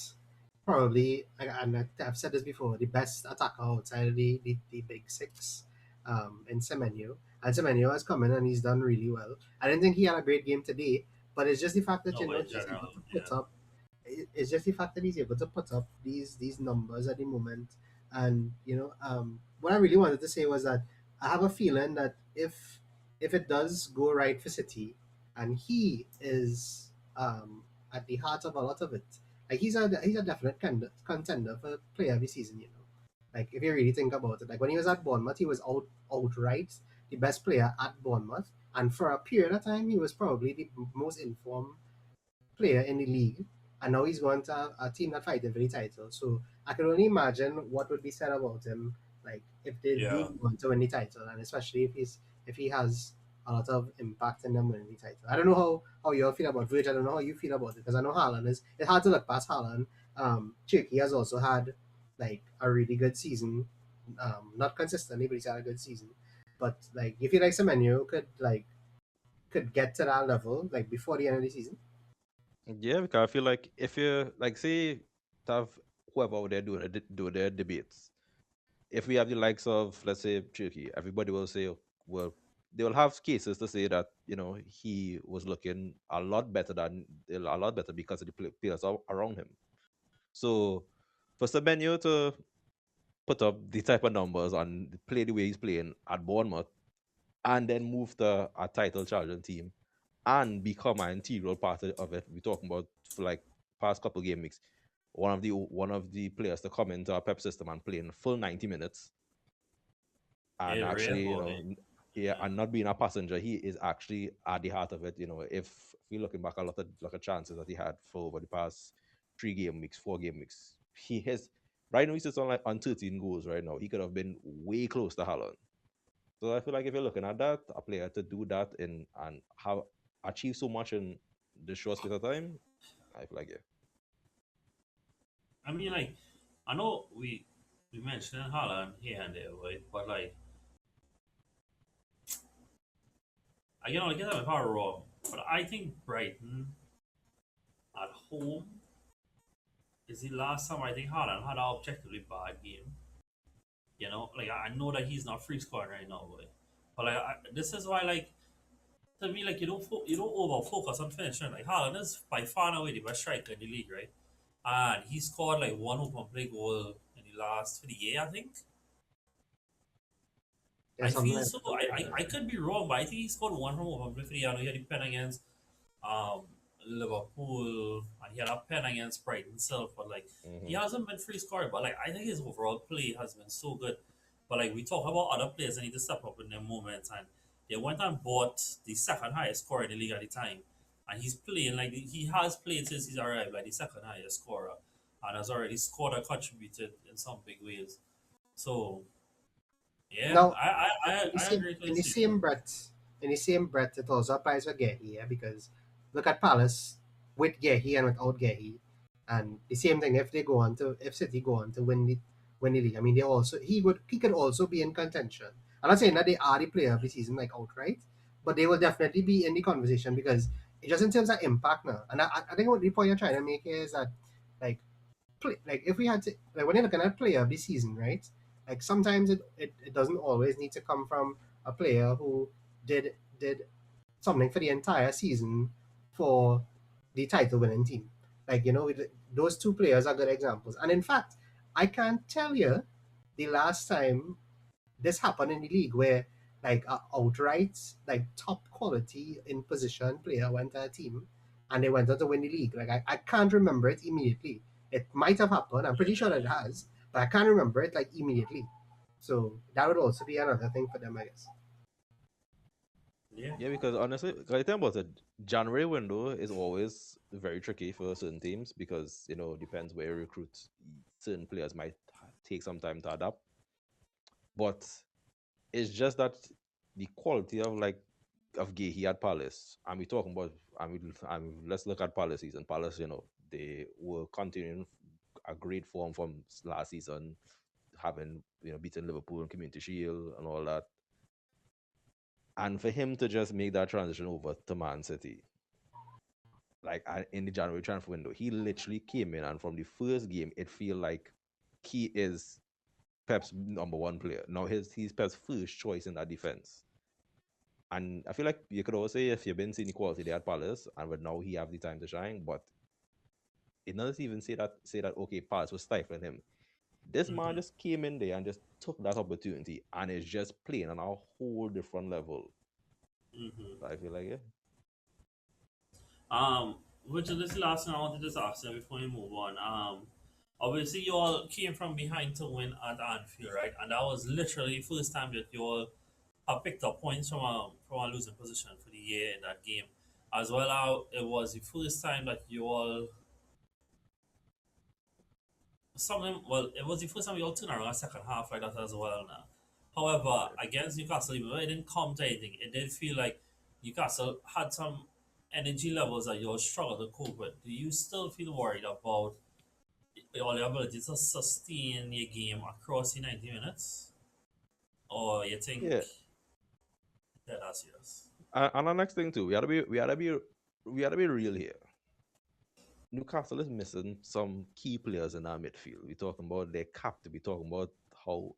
probably, and I've said this before, the best attacker outside of the big six, in Semenyo. And Semenyo has come in and he's done really well. I didn't think he had a great game today, but it's just the fact that No, but in he's able general, to put yeah. up. It's just the fact that he's able to put up these numbers at the moment. And what I really wanted to say was that I have a feeling that if it does go right for City, and he is at the heart of a lot of it, like he's a definite contender for player of the season. Like if you really think about it, like when he was at Bournemouth, he was outright the best player at Bournemouth, and for a period of time, he was probably the most informed player in the league, and now he's going to a team that fighting for the title. So I can only imagine what would be said about him, like if they Yeah. do want to win the title, and especially if he has a lot of impact in them winning the title. I don't know how you all feel about Virgil. I don't know how you feel about it because I know Haaland is. It's hard to look past Haaland. Cherky has also had like a really good season. Not consistently, but he's had a good season. But like, you feel like Semenyo could get to that level like before the end of the season? Yeah, because I feel like if you like say to have whoever out there do their debates, if we have the likes of let's say Turkey, everybody will say, well, they will have cases to say that he was looking a lot better because of the players around him. So for Semenyo to put up the type of numbers and play the way he's playing at Bournemouth and then move to a title challenging team and become an integral part of it. We're talking about for like past couple game weeks, one of the players to come into our Pep system and play in full 90 minutes and It real actually, boy. yeah, Yeah. and not being a passenger, he is actually at the heart of it. If we're looking back, a lot of chances that he had for over the past 3 game weeks, 4 game weeks, he has right now he sits on 13 goals right now. He could have been way close to Haaland. So I feel like if you're looking at that, a player to do that in and have achieved so much in this short space of time, I feel like yeah. I mean, like, I know we mentioned Holland here and there, right? But like, I get that if I'm wrong, but I think Brighton at home is the last time I think Haaland had an objectively bad game. You know, like I know that he's not free scoring right now, but like this is why like to me like you don't over focus on finishing. Like Haaland is by far and away the best striker in the league, right? And he scored like one open play goal in the last for the year, I think. Yeah, I something feel like so. that. I could be wrong, but I think he scored one from open play for the year. I know he had the pen against um, Liverpool, and he had a pen against Brighton himself. But like, he Hmm. hasn't been free scoring. But like, I think his overall play has been so good. But like, we talk about other players that need to step up in their moments, and they went and bought the second highest scorer in the league at the time, and he's playing like he has played since he's arrived, like the second highest scorer, and has already scored and contributed in some big ways. So yeah, Now, I agree to in the the statement. same breath, it also applies for Gehi, yeah, because look at Palace with Gehi and without Gehi, and the same thing if they go on to if City go on to win the league. I mean, he could also be in contention. I'm not saying that they are the player of the season like outright, but they will definitely be in the conversation because it just in terms of impact now. And I think what the point you're trying to make here is that like like if we had to like when you're looking at player of the season, right? Like sometimes it doesn't always need to come from a player who did something for the entire season for the title winning team. Like those two players are good examples. And in fact, I can't tell you the last time this happened in the league where like outright like top quality in position player went to a team and they went on to win the league. Like I can't remember it immediately. It might have happened. I'm pretty sure that it has, but I can't remember it like immediately. So that would also be another thing for them, I guess. Yeah. Yeah, because honestly, 'cause I think about it, January window is always very tricky for certain teams because depends where you recruit. Certain players might take some time to adapt, but it's just that the quality of Gehi at Palace, and we talking about, let's look at Palace season. Palace, they were continuing a great form from last season, having beaten Liverpool in Community Shield and all that, and for him to just make that transition over to Man City, like in the January transfer window, he literally came in, and from the first game, it feel like he is Pep's number one player. Now he's Pep's first choice in that defense. And I feel like you could also say if you've been seeing the quality there at Palace, and but now he have the time to shine, but it doesn't even say that okay, Palace was stifling him. This man Mm-hmm. just came in there and just took that opportunity and is just playing on a whole different level. Mm-hmm. So I feel like, yeah. Which is this last thing I wanted to just ask you before we move on. Obviously you all came from behind to win at Anfield, right? And that was literally the first time that you all have picked up points from a losing position for the year in that game. As well as it was the first time that you all it was the first time you all turned around a second half like that as well now. However, Yeah. against Newcastle, even though it didn't come to anything, it did feel like Newcastle had some energy levels that you all struggled to cope with. Do you still feel worried about your ability to sustain your game across the 90 minutes? Or you think Yeah. that's yes? And the next thing too, we gotta be real here. Newcastle is missing some key players in our midfield. We're talking about their captain. We're talking about how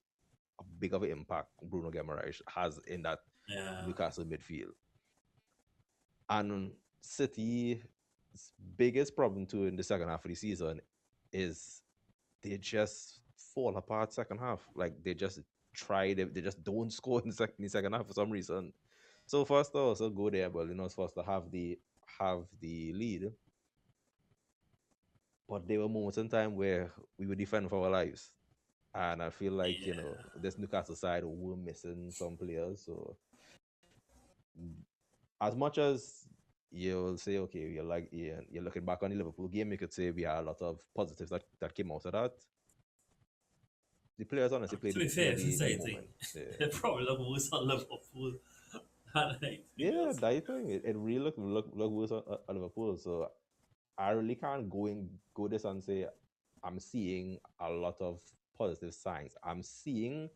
big of an impact Bruno Guimaraes has in that Yeah. Newcastle midfield. And City's biggest problem too in the second half of the season is they just fall apart second half. Like they just don't score in the second half for some reason. So first to also go there, but it's supposed to have the lead. But there were moments in time where we were defending for our lives. And I feel like, Yeah. this Newcastle side were missing some players. So as much as you'll say, okay, you're looking back on the Liverpool game, you could say we had a lot of positives that came out of that. The players honestly played To be play fair, it's the the same thing. moment. Yeah. They probably look worse on Liverpool than anything Yeah, else. that thing. It really look worse on Liverpool. So I really can't go this and say I'm seeing a lot of positive signs. I'm seeing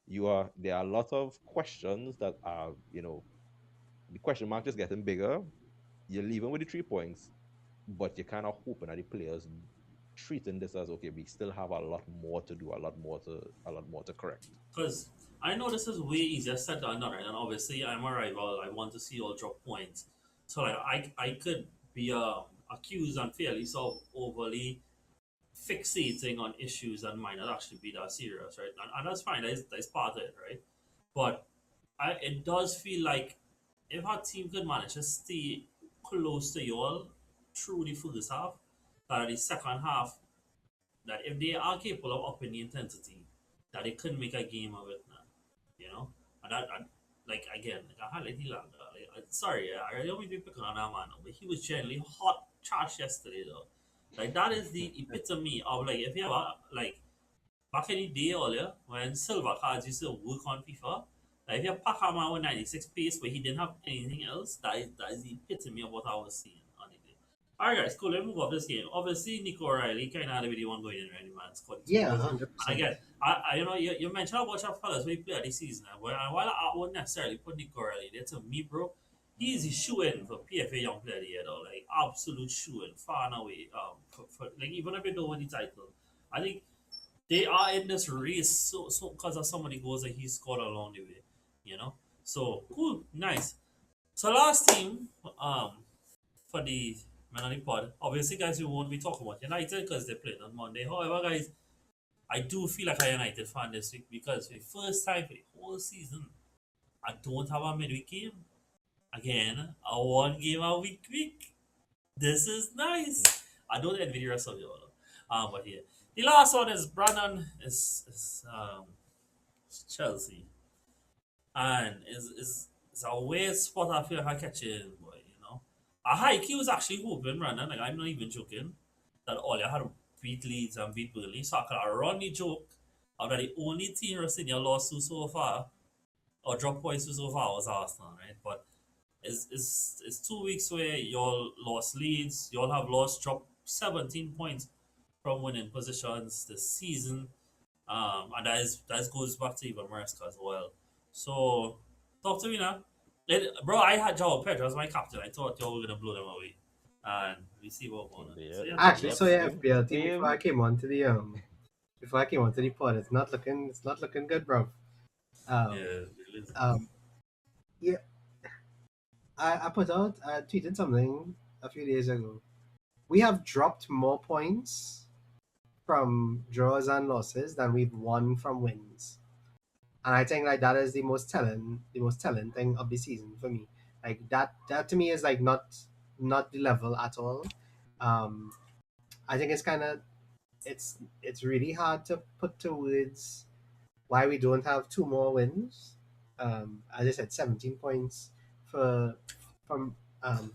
there are a lot of questions that are, the question mark is getting bigger. You're leaving with the 3 points, but you're kind of hoping that the players treating this as okay, we still have a lot more to do, a lot more to correct. Because I know this is way easier said than done, right? And obviously, I'm a rival. I want to see all drop points. So like, I could be accused unfairly, so overly fixating on issues that might not actually be that serious, right? And that's fine. That's part of it, right? But it does feel like if our team could manage to stay close to y'all through the first half, that the second half, that if they are capable of upping the intensity, that they could make a game of it now, you know? And like again, like I highlight Hilanga. Like, sorry, I don't mean to be picking on that man, but he was generally hot trash yesterday, though. Like that is the epitome of like if you ever like back in the day earlier when silver cards used to work on FIFA. Like if you pack a man with 96 pace but he didn't have anything else, that is the epitome of what I was seeing on the day. Alright guys, cool, let's move off this game. Obviously Nico O'Reilly kinda had a video one going in right, man. Scored two Yeah, goals. 100%. And again, I you mentioned a bunch of fellas we play this season, and while I wouldn't necessarily put Nico O'Reilly there to me, bro, he's a shoe in for PFA Young Player of the Year though. Like absolute shoe in, far and away. For like even if they don't win the title. I think they are in this race so because of some of the goals that he scored along the way, you know. So cool, nice. So last team, for the man on the pod, obviously guys, we won't be talking about United because they played on Monday. However, guys, I do feel like a United fan this week because for the first time for the whole season, I don't have a midweek game. Again, a one game a week. This is nice. I don't envy the rest of you all. But yeah. The last one is Brandon is Chelsea. And is a weird spot I feel like I catch it in, boy, you know. A high key was actually hoping, Brandon, like I'm not even joking, that all you had to beat Leeds and beat Burnley. So I could run the joke of that the only team Rosinha lost to so far or drop points to so far was Arsenal, right? But it's 2 weeks where y'all lost leads, y'all have lost drop 17 points from winning positions this season. And that goes back to even Maresca as well. So talk to me now. Bro, I had Joao Pedro as my captain. I thought y'all were gonna blow them away. And we see what going on. Yeah, So yeah, I talk to actually us. saw your same, FPL team same. before I came onto the pod. It's not looking good, bro. Yeah, Um, it is. um, yeah, I tweeted something a few days ago. We have dropped more points from draws and losses than we've won from wins. And I think like that is the most telling thing of the season for me. Like that to me is like not the level at all. Um, I think it's really hard to put to words why we don't have two more wins. As I said, 17 points for from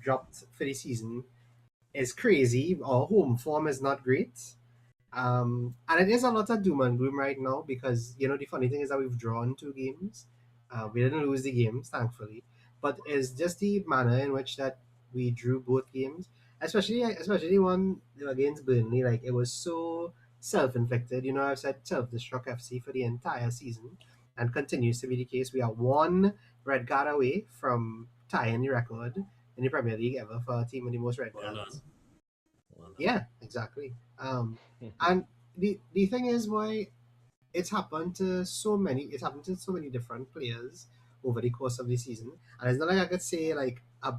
dropped for the season is crazy. Our home form is not great. And it is a lot of doom and gloom right now because the funny thing is that we've drawn two games. We didn't lose the games, thankfully, but it's just the manner in which that we drew both games, especially one against Burnley. Like it was so self-inflicted. I've said self-destruct FC for the entire season, and continues to be the case. We are one red card away from tying the record in the Premier League ever for a team with the most red Well done. cards. Well done. Yeah, exactly. And the thing is why it's happened to so many different players over the course of the season. And it's not like I could say like I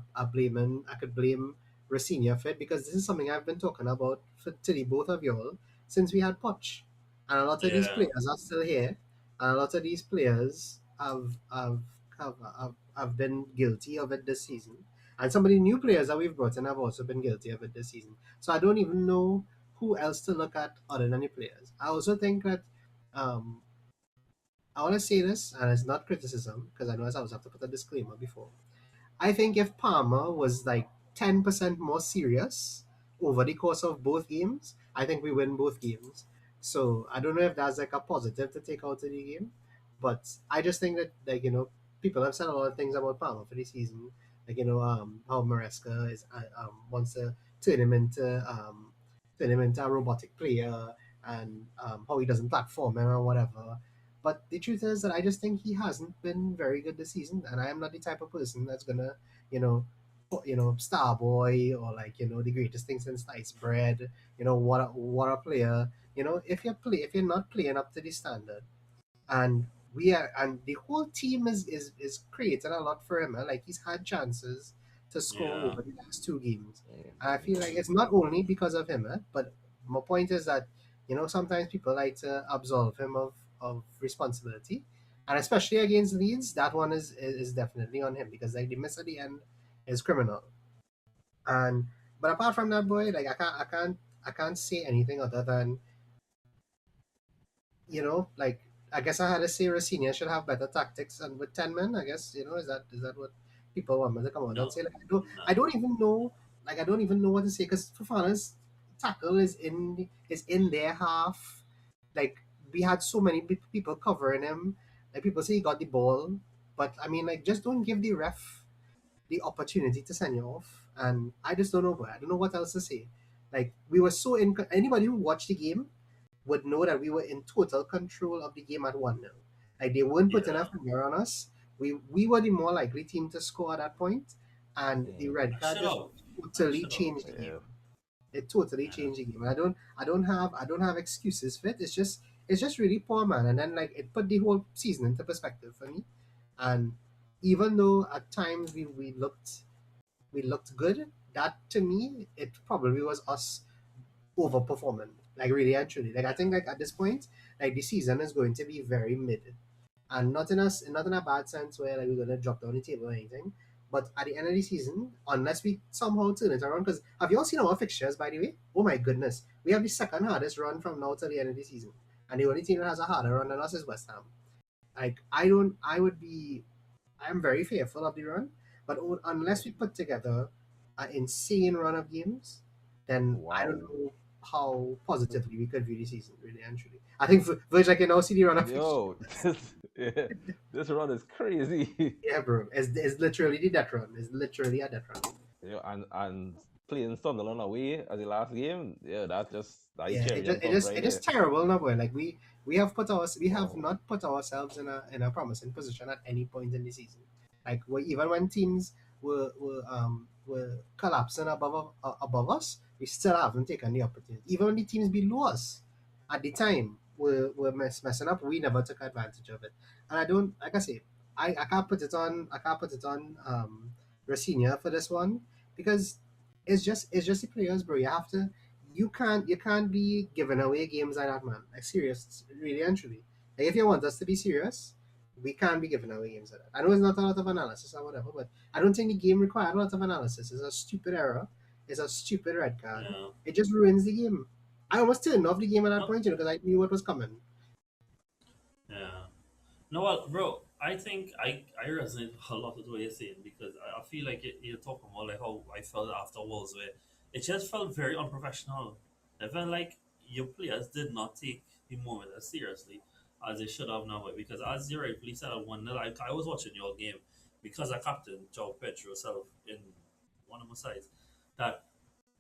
could blame Rafinha for it because this is something I've been talking about to the both of y'all since we had Poch. And a lot of these Yeah. players are still here, and a lot of these players have been guilty of it this season. And some of the new players that we've brought in have also been guilty of it this season. So I don't even know who else to look at other than the players. I also think that um, I want to say this, and it's not criticism because I know I always have to put a disclaimer before. I think if Palmer was like 10% more serious over the course of both games, I think we win both games. So I don't know if that's like a positive to take out of the game, but I just think that like people have said a lot of things about Palmer for this season, like how Maresca is wants to turn him into a robotic player and how he doesn't platform him or whatever. But the truth is that I just think he hasn't been very good this season, and I am not the type of person that's gonna, you know, star boy, or like the greatest thing since sliced bread. What a player. If you're not playing up to the standard, and the whole team is creating a lot for him. Like he's had chances to score Yeah. over the last two games, and I feel like Mm-hmm. it's not only because of him. But my point is that sometimes people like to absolve him of responsibility, and especially against Leeds, that one is definitely on him, because like the miss at the end is criminal. And but apart from that, boy, like I can't say anything other than like I guess I had to say Rosinha should have better tactics, and with 10 men, I guess is that what people want me to come out and No. say? Like No. I don't even know what to say, because Fofana's tackle is in their half. Like we had so many people covering him. Like people say he got the ball, but I mean, like, just don't give the ref the opportunity to send you off. And I just don't know, I don't know what else to say. Like we were so in. Anybody who watched the game would know that we were in total control of the game at 1-0. Like they weren't putting Yeah. enough pressure on us. We were the more likely team to score at that point, and the red I card should just have. I totally should have. changed the game. Yeah. It totally Yeah. changed the game. I don't have excuses for it. It's just really poor, man. And then like it put the whole season into perspective for me. And even though at times we looked good, that to me it probably was us overperforming. Like really and truly. Like I think like at this point, like the season is going to be very mid. And not in a bad sense where like we're gonna drop down the table or anything. But at the end of the season, unless we somehow turn it around, because have you all seen our fixtures, by the way? Oh my goodness. We have the second hardest run from now to the end of the season. And the only team that has a harder run than us is West Ham. Like I'm very fearful of the run, but unless we put together an insane run of games, then I don't Wow. know how positively we could view the season, really and truly. I think Virgil can now see the run of fixtures. Yo, yeah, this run is crazy. Yeah, bro, it's literally the death run. It's literally a death run. And playing Sunderland away as the last game, yeah, that's just that Yeah, cherry on top right it is there. terrible now, boy. Like we have Wow. not put ourselves in a promising position at any point in the season. Like even when teams were collapsing above us, we still haven't taken the opportunity. Even when the teams below us at the time were messing up, we never took advantage of it. And I don't like I say, I can't put it on Rafinha for this one, because it's just the players, bro. You can't be giving away games like that, man. Like serious, really and truly. Like if you want us to be serious, we can't be giving away games like that. I know it's not a lot of analysis or whatever, but I don't think the game required a lot of analysis. It's a stupid error. It's a stupid red card. Yeah. It just ruins the game. I almost turned off the game at that No. point, because I knew what was coming. Yeah. No, well, bro, I think I resonate a lot with what you're saying, because I feel like you're talking about like how I felt after Wolves, where it just felt very unprofessional. I felt like your players did not take the moment as seriously as they should have now. Because as you rightfully said, at 1-0, I was watching your game because I captain Joe Pedro self in one of my sides. That,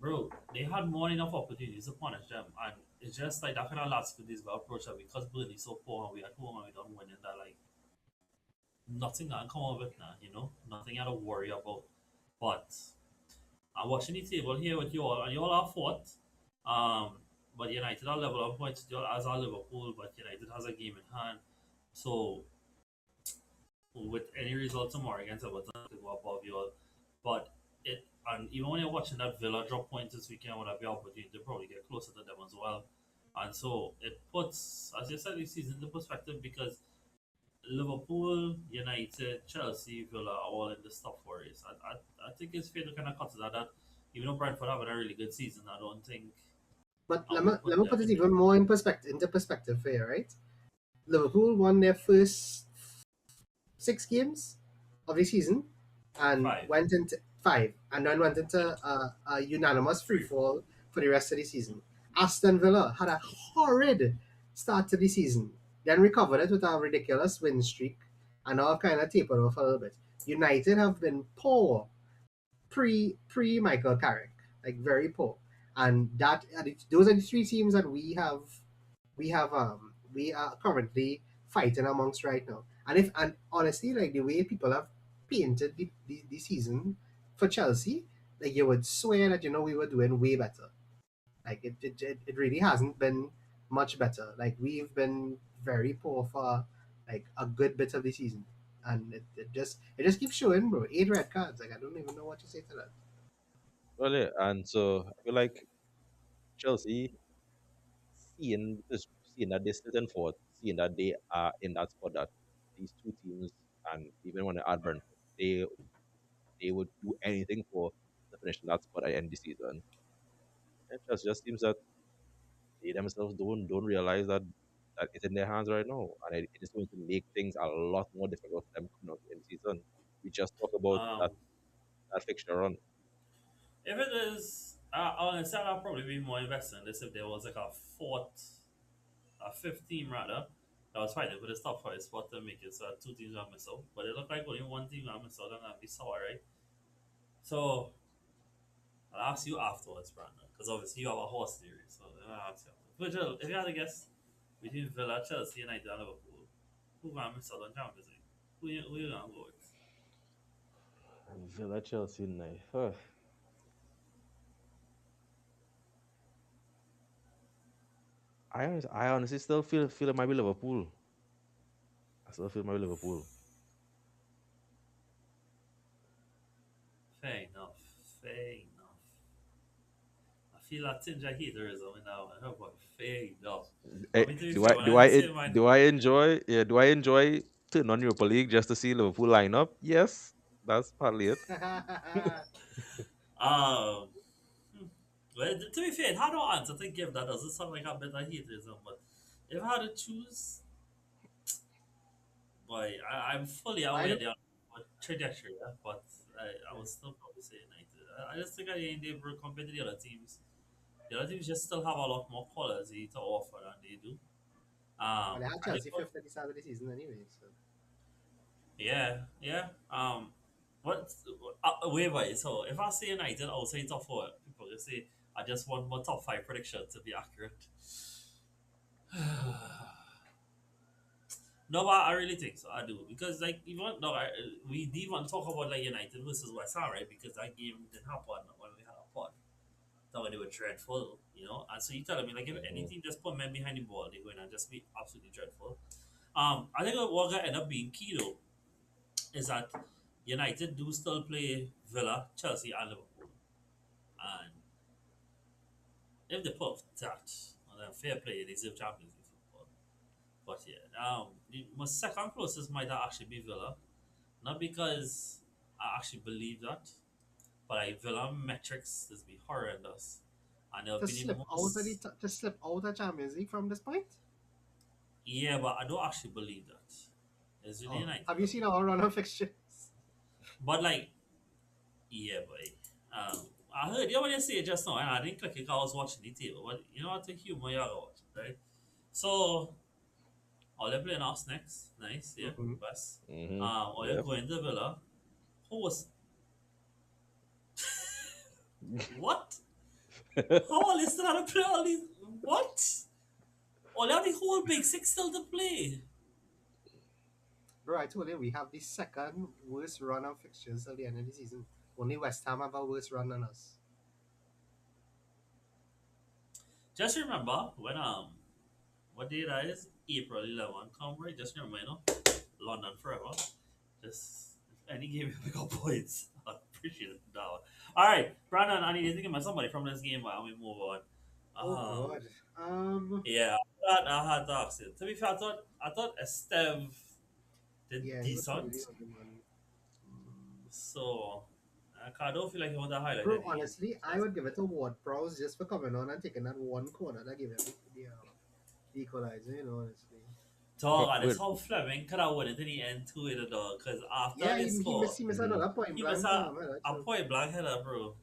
bro, they had more than enough opportunities to punish them, and it's just like that kind of last with this approach that because Burnley so poor and we at home and we don't win it, that like nothing can come of it now, nothing you have to worry about. But I'm watching the table here with you all, and you all are fourth. But United are level on points with you all, as are Liverpool, but United has a game in hand. So with any result tomorrow against Everton, to go above you all. But it and even when you're watching that Villa drop points this weekend, would have the opportunity to probably get closer to them as well. And so it puts, as you said, the season into perspective, because Liverpool, United, Chelsea, Villa are all in the top four race. I think it's fair to kind of consider that even though Brentford having a really good season, I don't think But I let me would let put me them put it in the. even more into perspective for you, right? Liverpool won their first 6 games of the season, and Five. went into five, and then went into Yeah. a unanimous free Free fall. fall for the rest of the season. Aston Villa had a horrid start to the season, then recovered it with a ridiculous win streak, and now kind of tapered off a little bit. United have been poor pre Michael Carrick, like very poor, and those are the three teams that we are currently fighting amongst right now. And honestly, like the way people have painted the season for Chelsea, like you would swear that we were doing way better. Like it really hasn't been much better. Like we've been very poor for like a good bit of the season, and it just keeps showing, bro. 8 red cards. Like I don't even know what to say to that. Well, yeah, and so I feel like Chelsea seeing that they're still in fourth, seeing that they are in that spot that these two teams, and even when they add Burnley, they would do anything for to finish in that spot at the end of the season. And Chelsea just seems that they themselves don't realize that it's in their hands right now, and it is going to make things a lot more difficult for them coming out in the season. We just talk about Um, that fixture run. if it is, honestly, I'll probably be more invested in this if there was like a fifth team rather that was fighting for the top five spot to make it. So two teams are missed out, but it looked like only one team got missed out, and that'd be sour, right? So I'll ask you afterwards, Brandon, because obviously you have a horse theory. So I'll ask you. Virgil, if you had to guess between Villa, Chelsea, United, and Liverpool, who gonna miss out on Champions League? Who you gonna go with? Villa, Chelsea, night. I honestly still feel it might be Liverpool. I still feel it might be Liverpool. Fair enough. Fair enough. I feel that tinge of haterism in that one, but fair enough. I Eh, mean, to be do fair, I when do I I say en- mine, do I enjoy turning on Europa League just to see Liverpool line up? Yes, that's partly it. um, hmm, well, to be fair, it had no answer to give that doesn't sound like a bit of haterism, but if I had to choose, boy, I'm fully Why aware do they are on trajectory, yeah, but I would still probably say United. I just think at the end they were compared to the other teams. The other teams just still have a lot more quality to offer than they do. well, they had I think, Chelsea fifth at the start of the season anyway. So yeah, yeah. What? Wait, wait. So if I say United outside top four, people just say I just want my top five prediction to be accurate. No, but I really think so. I do because like even no, we didn't even talk about like United versus West Ham, right? Because that game didn't happen when we had a pod. That when they were dreadful, you know. And so you telling me like if any Hmm. team just put men behind the ball, they're going to just be absolutely dreadful. I think what gonna end up being key though is that United do still play Villa, Chelsea, and Liverpool, and if they put that, well, then fair play, they deserve Champions League football. But yeah, my second closest might actually be Villa. Not because I actually believe that, but like Villa metrics is be horrendous, and they'll to be the slip out of most. to slip out of Champions League from this point. Yeah, but I don't actually believe that. It's really Oh, United, have you I seen believe. our run of fixtures? But like, yeah, boy. I heard you know what you say just now, and I didn't click it 'cause I was watching the table. But you know what the humor you gotta watch, right? So, all they playing us next. Nice, yeah, Mm-hmm. best. Hmm. Or you're Yep. going to Villa. Who was what? How are they still have to play all these? What? Oh, they have the whole big six still to play. Bro, I told you we have the second worst run of fixtures till the end of the season. Only West Ham have a worse run than us. Just remember when what day that is? April 11 come right. Just remember, you know, London forever. Just if any game you pick up points, I appreciate it. Now. All right, Brandon, I need you to think about somebody from this game while we move on. Oh Um, God. Um. yeah, I had to ask you. To be fair, I thought Esteve did Yeah, he was decent. probably a good one. So I don't feel like he was that highlighted Bro, game. honestly, I would give it to Ward Prowse just for coming on and taking that one corner that gave him the equalizer. Honestly. Dog, and it's Wait, how Fleming could have won it in the end to it, dog. Because after Yeah, they he score, missed he missed mhm. another point he was blank header a too. point blank header, bro.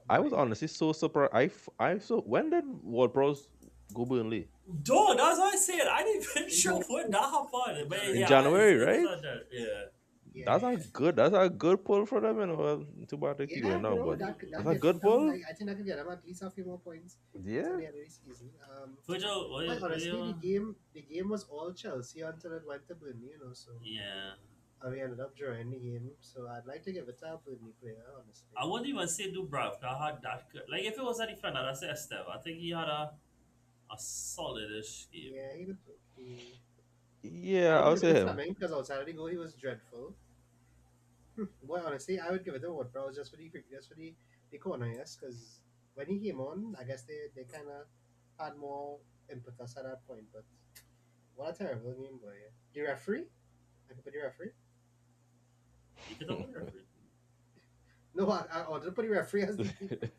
I But was honestly so surprised. I so when did Ward Bros go Burnley? Dog, that's what I said. I didn't even in sure January, what that happened. in But In January. yeah, January, it is right? a yeah. Yeah, That's a good pull for them, you know. Well, too bad they keep yeah, going down, bro. but That that's a get good them. pull. Like I think I could get them at least a few more points till Yeah. the end of the season. Virgil, Quite honestly, you, the game was all Chelsea until it went to Burnley. So yeah. we ended up drawing the game. So I'd like to give it to a Burnley player, honestly. I wouldn't even say Dubravka had that good. Like if it was a defender, I'd say Esteve. I think he had a solidish game. Yeah, he looked okay. I Yeah, I wouldn't would give it say to him. Fleming because outside of the goal he was dreadful. Boy, honestly, I would give it to Ward-Prowse just for the corner, yes, because when he came on, I guess they kind of had more impetus at that point. But what a terrible game, boy. The referee? I could put the referee. You could talk about the referee. No, I wanted to put the referee as the player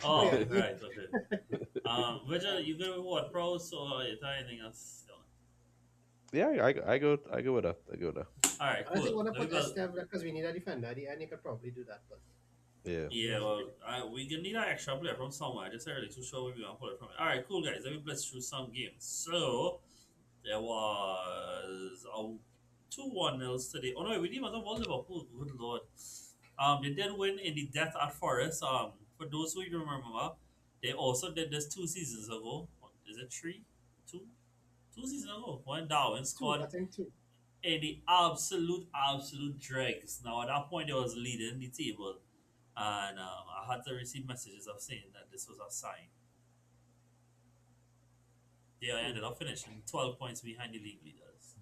Oh, of the game. right, okay. Virgil, you good with what? Pros or is there anything else? Yeah, I go with that. I go with that. Alright, And I think cool. want to Let me put go. Esteve because we need a defender at the end. He could probably do that, but Yeah. he Yeah, wasn't well, really. we gonna need an extra player from somewhere. I just really too sure where we gonna pull it from. All right, cool guys. Let me blitz through some games. So there was a 2-1 nils today. Oh no, we didn't even talk about Liverpool. Good lord. They did win in the death at Forest. For those who you remember, they also did this 2 seasons ago. What, is it three, two, 2 seasons ago? When Darwin Two, scored I think two. in the absolute dregs. Now at that point, they was leading the table, and I had to receive messages of saying that this was a sign. They Hmm. ended up finishing 12 points behind the league leaders.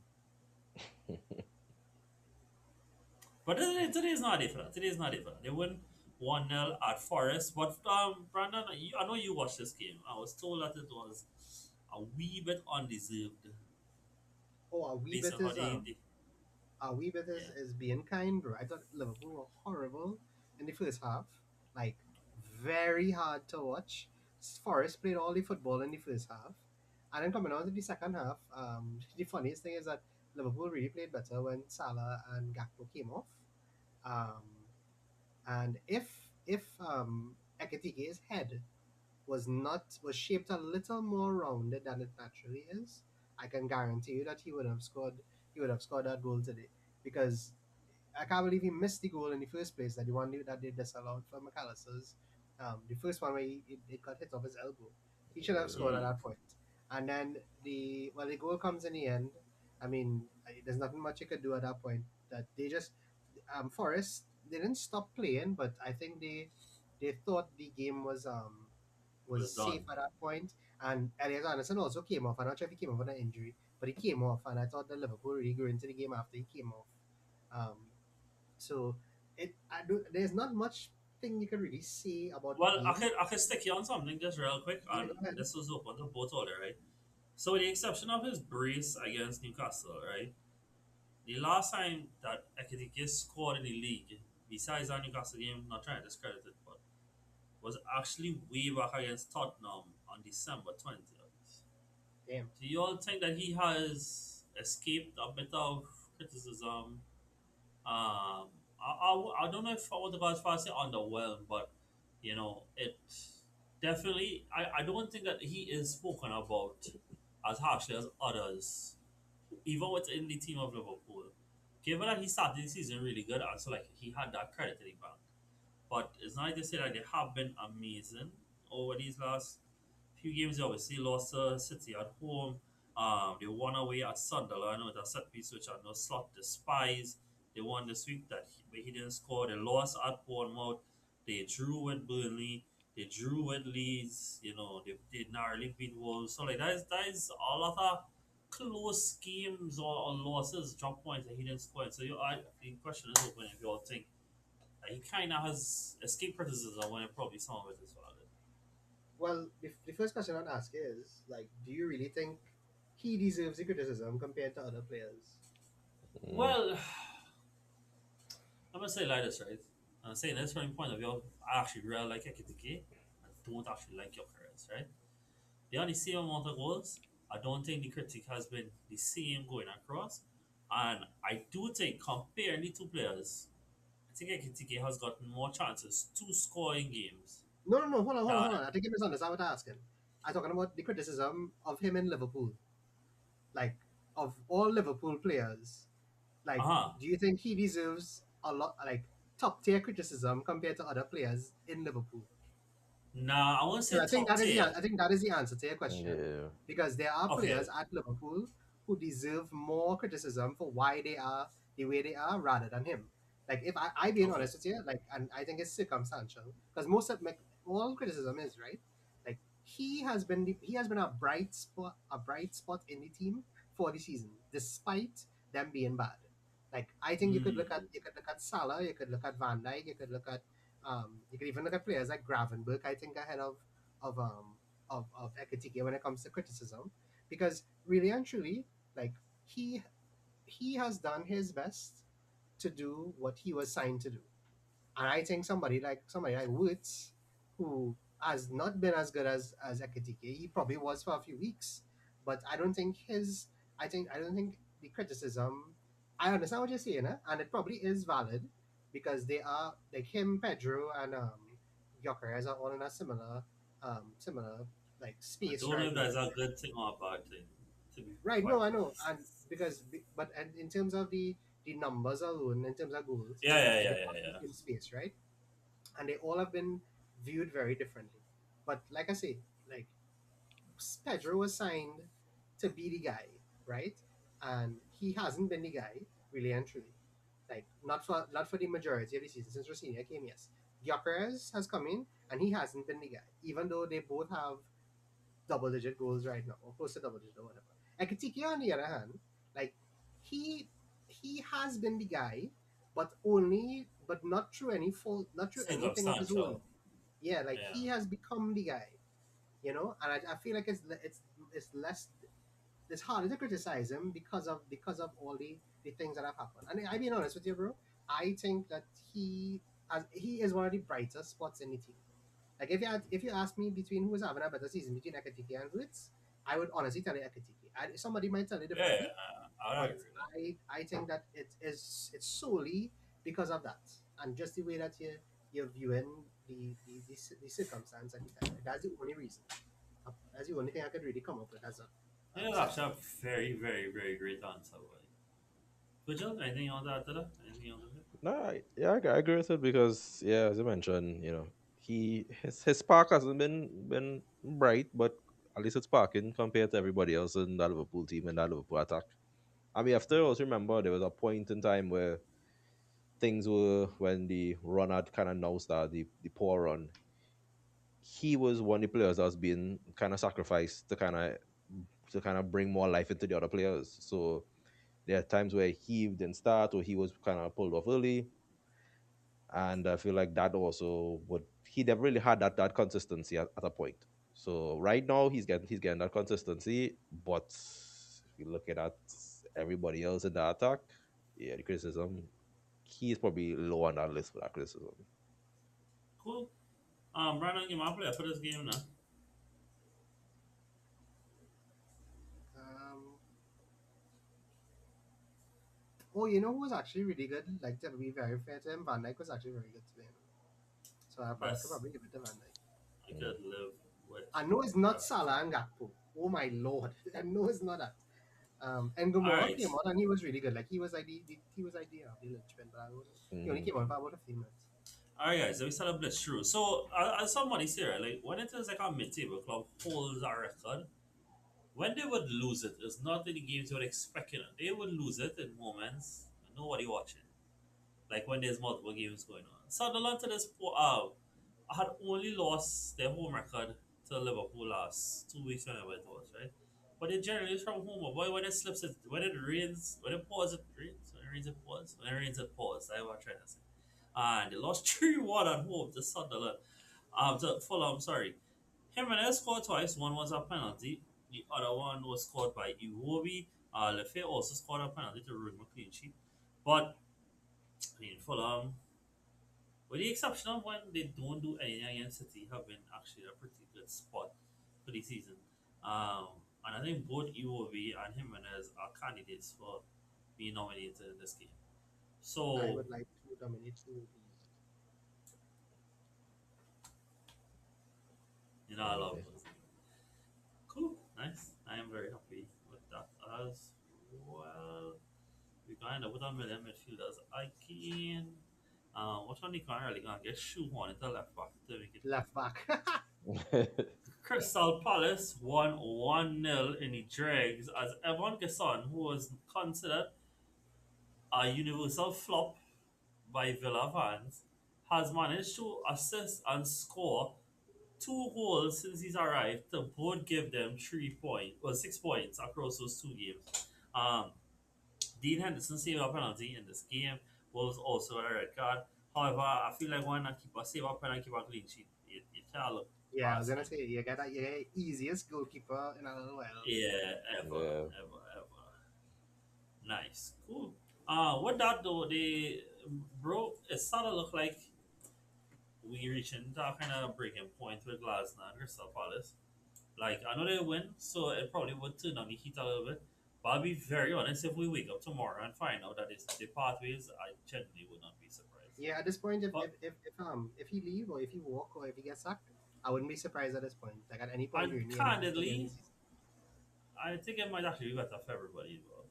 But today is not different. Today is not different. They win 1-0 at Forest. But Brandon, I know you watched this game. I was told that it was a wee bit undeserved Oh, a wee based bit on how is they a wee bit yeah. is being kind, bro. I thought Liverpool were horrible in the first half, like very hard to watch. Forest played all the football in the first half, and then coming on to the second half, the funniest thing is that Liverpool really played better when Salah and Gakpo came off. Um, and if Ekitike's head was shaped a little more rounded than it naturally is, I can guarantee you that he would have scored that goal today. Because I can't believe he missed the goal in the first place. That the one that they disallowed for McAllister's, the first one where it got hit off his elbow. He should have scored at Mm, that point. And then the goal comes in the end. I mean, there's nothing much you could do at that point. That they just Forest they didn't stop playing, but I think they thought the game was was done. safe at that point. And Elliot Anderson also came off. I'm not sure if he came off with an injury, but he came off, and I thought that Liverpool really grew into the game after he came off. Um, so there's not much thing you can really say about the Well, I game. could I could stick you on something just real quick, Yeah, and go ahead. this was open to both order, right? So with the exception of his brace against Newcastle, right? The last time that Ekitike scored in the league, besides that Newcastle game, not trying to discredit it, but was actually way back against Tottenham on December 20th. Damn. Do you all think that he has escaped a bit of criticism? I don't know if I want to go as far as say underwhelmed, but it definitely. I don't think that he is spoken about as harshly as others, even within the team of Liverpool. Given that he started the season really good, and so like he had that credit in the bank. But it's not to say that they have been amazing over these last few games. They obviously lost to City at home. They won away at Sunderland with a set piece, which I know Slot despise. They won this week where he didn't score. They lost at Bournemouth. They drew with Burnley. They drew with Leeds. They narrowly beat Wolves. So like that is a lot of close games or losses, drop points that he didn't score. So the question is open if you all think he kind of has escaped criticism when probably some of it is valid. Well, the first question I'd ask is like, do you really think he deserves the criticism compared to other players? Mm. Well, I'm gonna say like this, right? I'm saying this from the point of view, I actually really like Ekitike. I don't actually like Gyökeres, right? They are the same amount of goals. I don't think the critique has been the same going across. And I do think comparing the two players, I think Ekitike has gotten more chances to score in games. No. Hold That on. I think you misunderstand what I'm asking. I'm talking about the criticism of him in Liverpool, like of all Liverpool players. Like, uh-huh. do you think he deserves a lot, like top tier criticism compared to other players in Liverpool? Nah, I won't So say top tier. I think that is the answer to your question, Yeah. because there are Okay. players at Liverpool who deserve more criticism for why they are the way they are rather than him. Like if I being Okay. honest with you, like, and I think it's circumstantial because most of like all criticism is right. Like he has been a bright spot in the team for the season, despite them being bad. Like I think Hmm. you could look at Salah, you could look at Van Dijk, you could look at you could even look at players like Gravenberg. I think ahead of Ekitike when it comes to criticism, because really and truly, like he he has done his best to do what he was signed to do. And I think somebody like Woods, who has not been as good as Ekitike, he probably was for a few weeks, but I don't think his I don't think the criticism. I understand what you're saying, and it probably is valid because they are like him, Pedro, and Gyökeres are all in a similar like I space don't know right if now. that's a good thing or a bad thing, to be Right, quite no, I know, honest. and but and in terms of the numbers alone, in terms of goals, Yeah, yeah, like yeah, they yeah, all in the yeah. same space, right? And they all have been viewed very differently. But like I say, like Pedro was signed to be the guy, right? And he hasn't been the guy, really and truly. Like not for the majority of the season since Rosinia came, yes. Gyökeres has come in and he hasn't been the guy, even though they both have double digit goals right now, or close to double digit or whatever. Ekitike on the other hand, like he he has been the guy, but not through any fault, not through anything of his own. Circumstantial. Yeah, like Yeah. he has become the guy, and I feel like it's less it's harder to criticize him because of all the things that have happened. And I being honest with you, bro, I think that he is one of the brightest spots in the team. Like if you ask me between who is having a better season between Ekatike and Woods, I would honestly tell you Ekatike. Somebody might tell you Yeah, yeah, differently, I would but agree with that. I think that it's solely because of that and just the way that you're viewing the circumstance at the time. Like, that's the only reason. That's the only thing I could really come up with I as think a that's suggestion. actually a very, very, very great answer, boy. Pujol, anything on that, Tata? Anything on that? No, yeah, I agree with it because yeah, as you mentioned, his spark hasn't been bright, but at least it's sparking compared to everybody else in that Liverpool team and that Liverpool attack. I mean, after also remember there was a point in time where things were when the run had kind of now started the poor run. He was one of the players that was being kind of sacrificed to kind of bring more life into the other players. So there are times where he didn't start or he was kind of pulled off early, and I feel like that also would he never really had that consistency at a point. So right now he's getting that consistency, but if you look at everybody else in the attack, yeah, the criticism he's probably low on that list for that criticism. Cool. Brandon, you want to play for this game now? Um, oh, you know who was actually really good? Like to be very fair to him, Van Dijk was actually very good today. So I could Best probably give it to Van Dijk. I could live with I know it's not rest. Salah and Gakpo. Oh my lord, I know it's not that. And All Gomorrah right. came on and he was really good. Like he was like he was like the linchpin, but he only Mm-hmm. came on for about 15 minutes. All right, guys, let me start a bit through. So, as somebody say, right, like when it is like a mid-table club holds a record, when they would lose it, it's not in the games you would expect. They would lose it in moments with nobody watching, like when there's multiple games going on. Sunderland to this point, had only lost their home record to Liverpool last 2 weeks, whenever it was, right? But they generally is from home. But when it slips, when it rains, when it pours, it rains. When it rains, it pours. When it rains, it pours. That's what I'm trying to say. And they lost 3-1 at home to Sunderland. To Fulham, sorry. Jimenez scored twice. One was a penalty. The other one was scored by Iwobi. Lefe also scored a penalty to ruin a clean sheet. But, I mean, Fulham, with the exception of when they don't do anything against City, have been actually a pretty good spot for the season. Um, and I think both Iwobi and Jimenez are candidates for being nominated in this game. I So, would like to dominate two of I Oh, love okay. those. Cool. Nice. I am very happy with that as well. We kind of with a million midfielders. I can. What one you can't really gonna get shoehorned into left back to make it. left back. Crystal Palace won 1-0 in the dregs as Evan Gesson, who was considered a universal flop by Villa fans, has managed to assist and score two goals since he's arrived to both give them 3 points, well, 6 points across those two games. Um, Dean Henderson saved a penalty in this game, was also a red card. However, I feel like when a keeper save a penalty, keep a clean sheet, it can't look Yeah, I was past gonna him. say you get easiest goalkeeper in a little while. Yeah, ever, Yeah. ever, ever. Nice, cool. With that though, bro, it started to look like we reaching that kind of breaking point with Glasgow and Crystal Palace. Like I know they win, so it probably would turn on the heat a little bit. But I'll be very honest, if we wake up tomorrow and find out that it's the pathways, I genuinely would not be surprised. Yeah, at this point, But if he leave or if he walk or if he gets sacked, I wouldn't be surprised at this point. Like at any point and during the end of the candidly, season. I think it might actually be better for everybody, bro.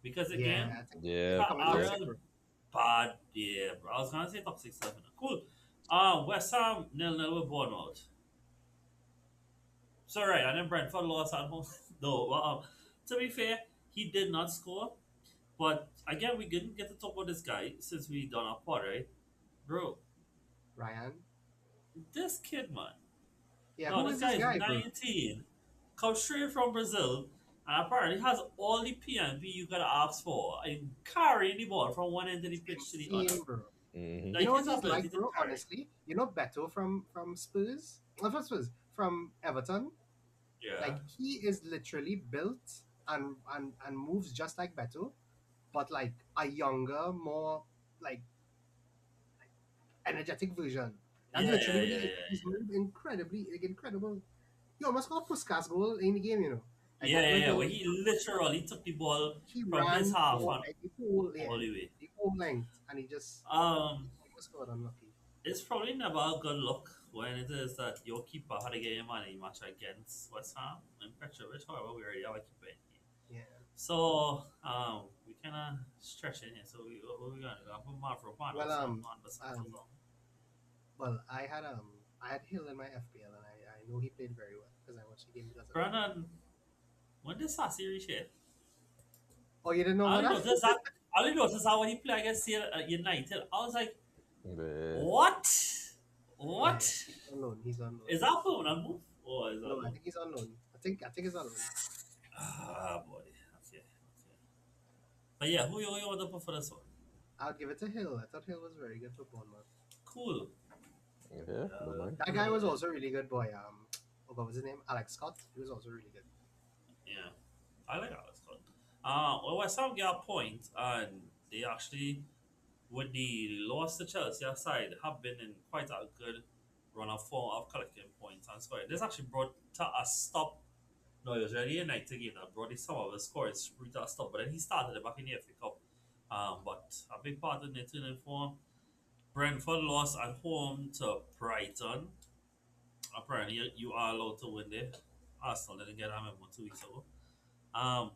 Because Yeah, again, I think we Yeah, had becoming yeah. toxic, a bro. bad yeah, bro. I was gonna say top 6 7. Cool. West Ham 0-0 with Bournemouth. So right, and then Brentford lost at home. No, well, to be fair, he did not score. But again, we didn't get to talk about this guy since we done our pod, right? Bro, Ryan. this kid, man. Yeah, No, who this is guy this is guy, bro? 19, comes straight from Brazil, and apparently has all the PNP you could ask for, and carrying the ball from one end of the pitch to the other. Insane, bro. You Hmm. Like know what his he's ability like, to bro? carry. Honestly, you know Beto from Spurs, not from Spurs, from Everton. Yeah. Like he is literally built and moves just like Beto, but like a younger, more like energetic version. That's Yeah, literally yeah, what yeah, he is. He's yeah, moved incredibly, like incredible. He almost got Puskas goal in the game, you know. Like yeah. that Yeah, was yeah, yeah. the Where he literally took the ball he from his ran half for and like the whole yeah, all the way. the whole length, and he just Um, almost got unlucky. it's probably never a good look when it is that your keeper had a game man match against West Ham and Petrovic. However, we already have a keeper in here. Yeah. So, we kind of stretch in here. So, what we gonna do? I'm put Mavro Pan or Well, something on the side or um, something. well, I had Hill in my FPL, and I know he played very well because I watched the game because of that. Brandon, when did Sassy reach here? Oh, you didn't know I about only that? noticed that. I only noticed that when he played against United. I was like, Yeah. what? Yeah, What? he's on loan. He's on loan. Is that a permanent move? Or is that No, I loan? think he's on loan. I think he's on loan. Ah, boy. Okay. Okay. But yeah, who you want to put for this one? I'll give it to Hill. I thought Hill was very good for Bournemouth. Cool. Yeah, don't mind. That guy was also really good, boy. What was his name? Alex Scott. He was also really good. Yeah. I like how it's called. Well, West Ham get a point, and they actually, with the loss to Chelsea aside, have been in quite a good run of form of collecting points and scoring. This actually brought to a stop. No, it was really a night game that brought some of his scoring spree to a stop, but then he started it back in the FA Cup. But a big part of the turning form. Brentford lost at home to Brighton. Apparently, you are allowed to win there. Arsenal didn't get a memo 2 weeks ago. Um,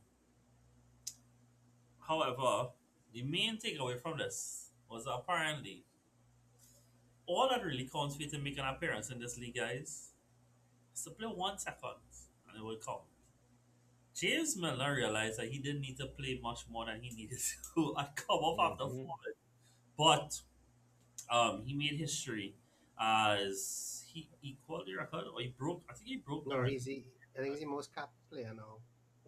However, the main takeaway from this was that apparently all that really counts for you to make an appearance in this league, guys, is to play 1 second and it will count. James Milner realized that he didn't need to play much more than he needed to and come off after Hmm. falling. But he made history as he equaled the record or he broke, I think he broke the No, record. I think he's the most capped player now.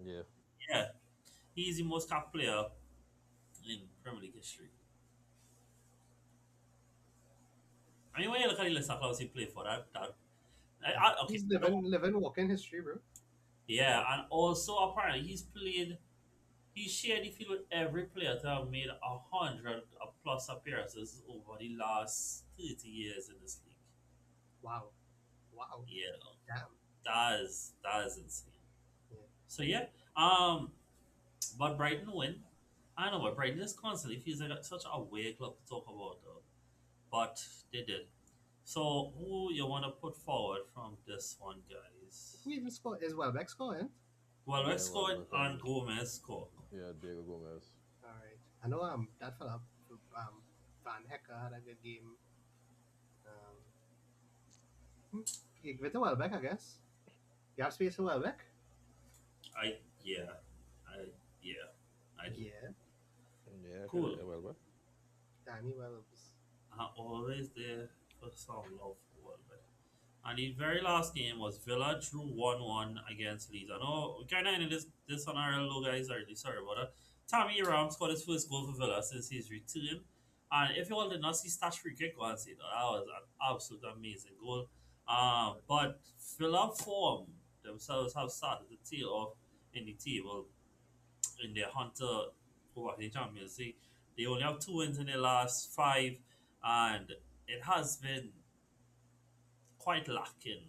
Yeah. Yeah, he's the most capped player in Premier League history. I mean, when you look at the list of clubs he played for, okay, He's no, living walking history, bro. yeah, and also apparently he shared the field with every player to have made 100 plus appearances over the last 30 years in this league. Wow, wow, Yeah, damn. that is insane. Yeah. So yeah, but Brighton win. I know, but Brighton just constantly feels like such a weird club to talk about, though. But they did. So who you want to put forward from this one, guys? Who even scored? Is Welbeck scoring? Well, Yeah, let's score Welbeck and and Gomez score. yeah, Diego Gomez. All right. I know that fella Van Hecker had a good game. Um, you give it to Welbeck, I guess. You have space for Welbeck? I yeah, I yeah, I do. Yeah. Yeah, okay, Cool. yeah, well. Danny Wells. Always there for some love for Welbeck. And the very last game was Villa drew 1-1 against Leeds. I know we kind of ended this on our low guys early. Sorry about that. Tammy Ram scored his first goal for Villa since his return. And if you all did not see Stash free kick, go and see that. That was an absolute amazing goal. But Villa form themselves have started to tail off in the table in their hunt to go back to the Champions League. They only have 2 wins in their last five, and it has been quite lacking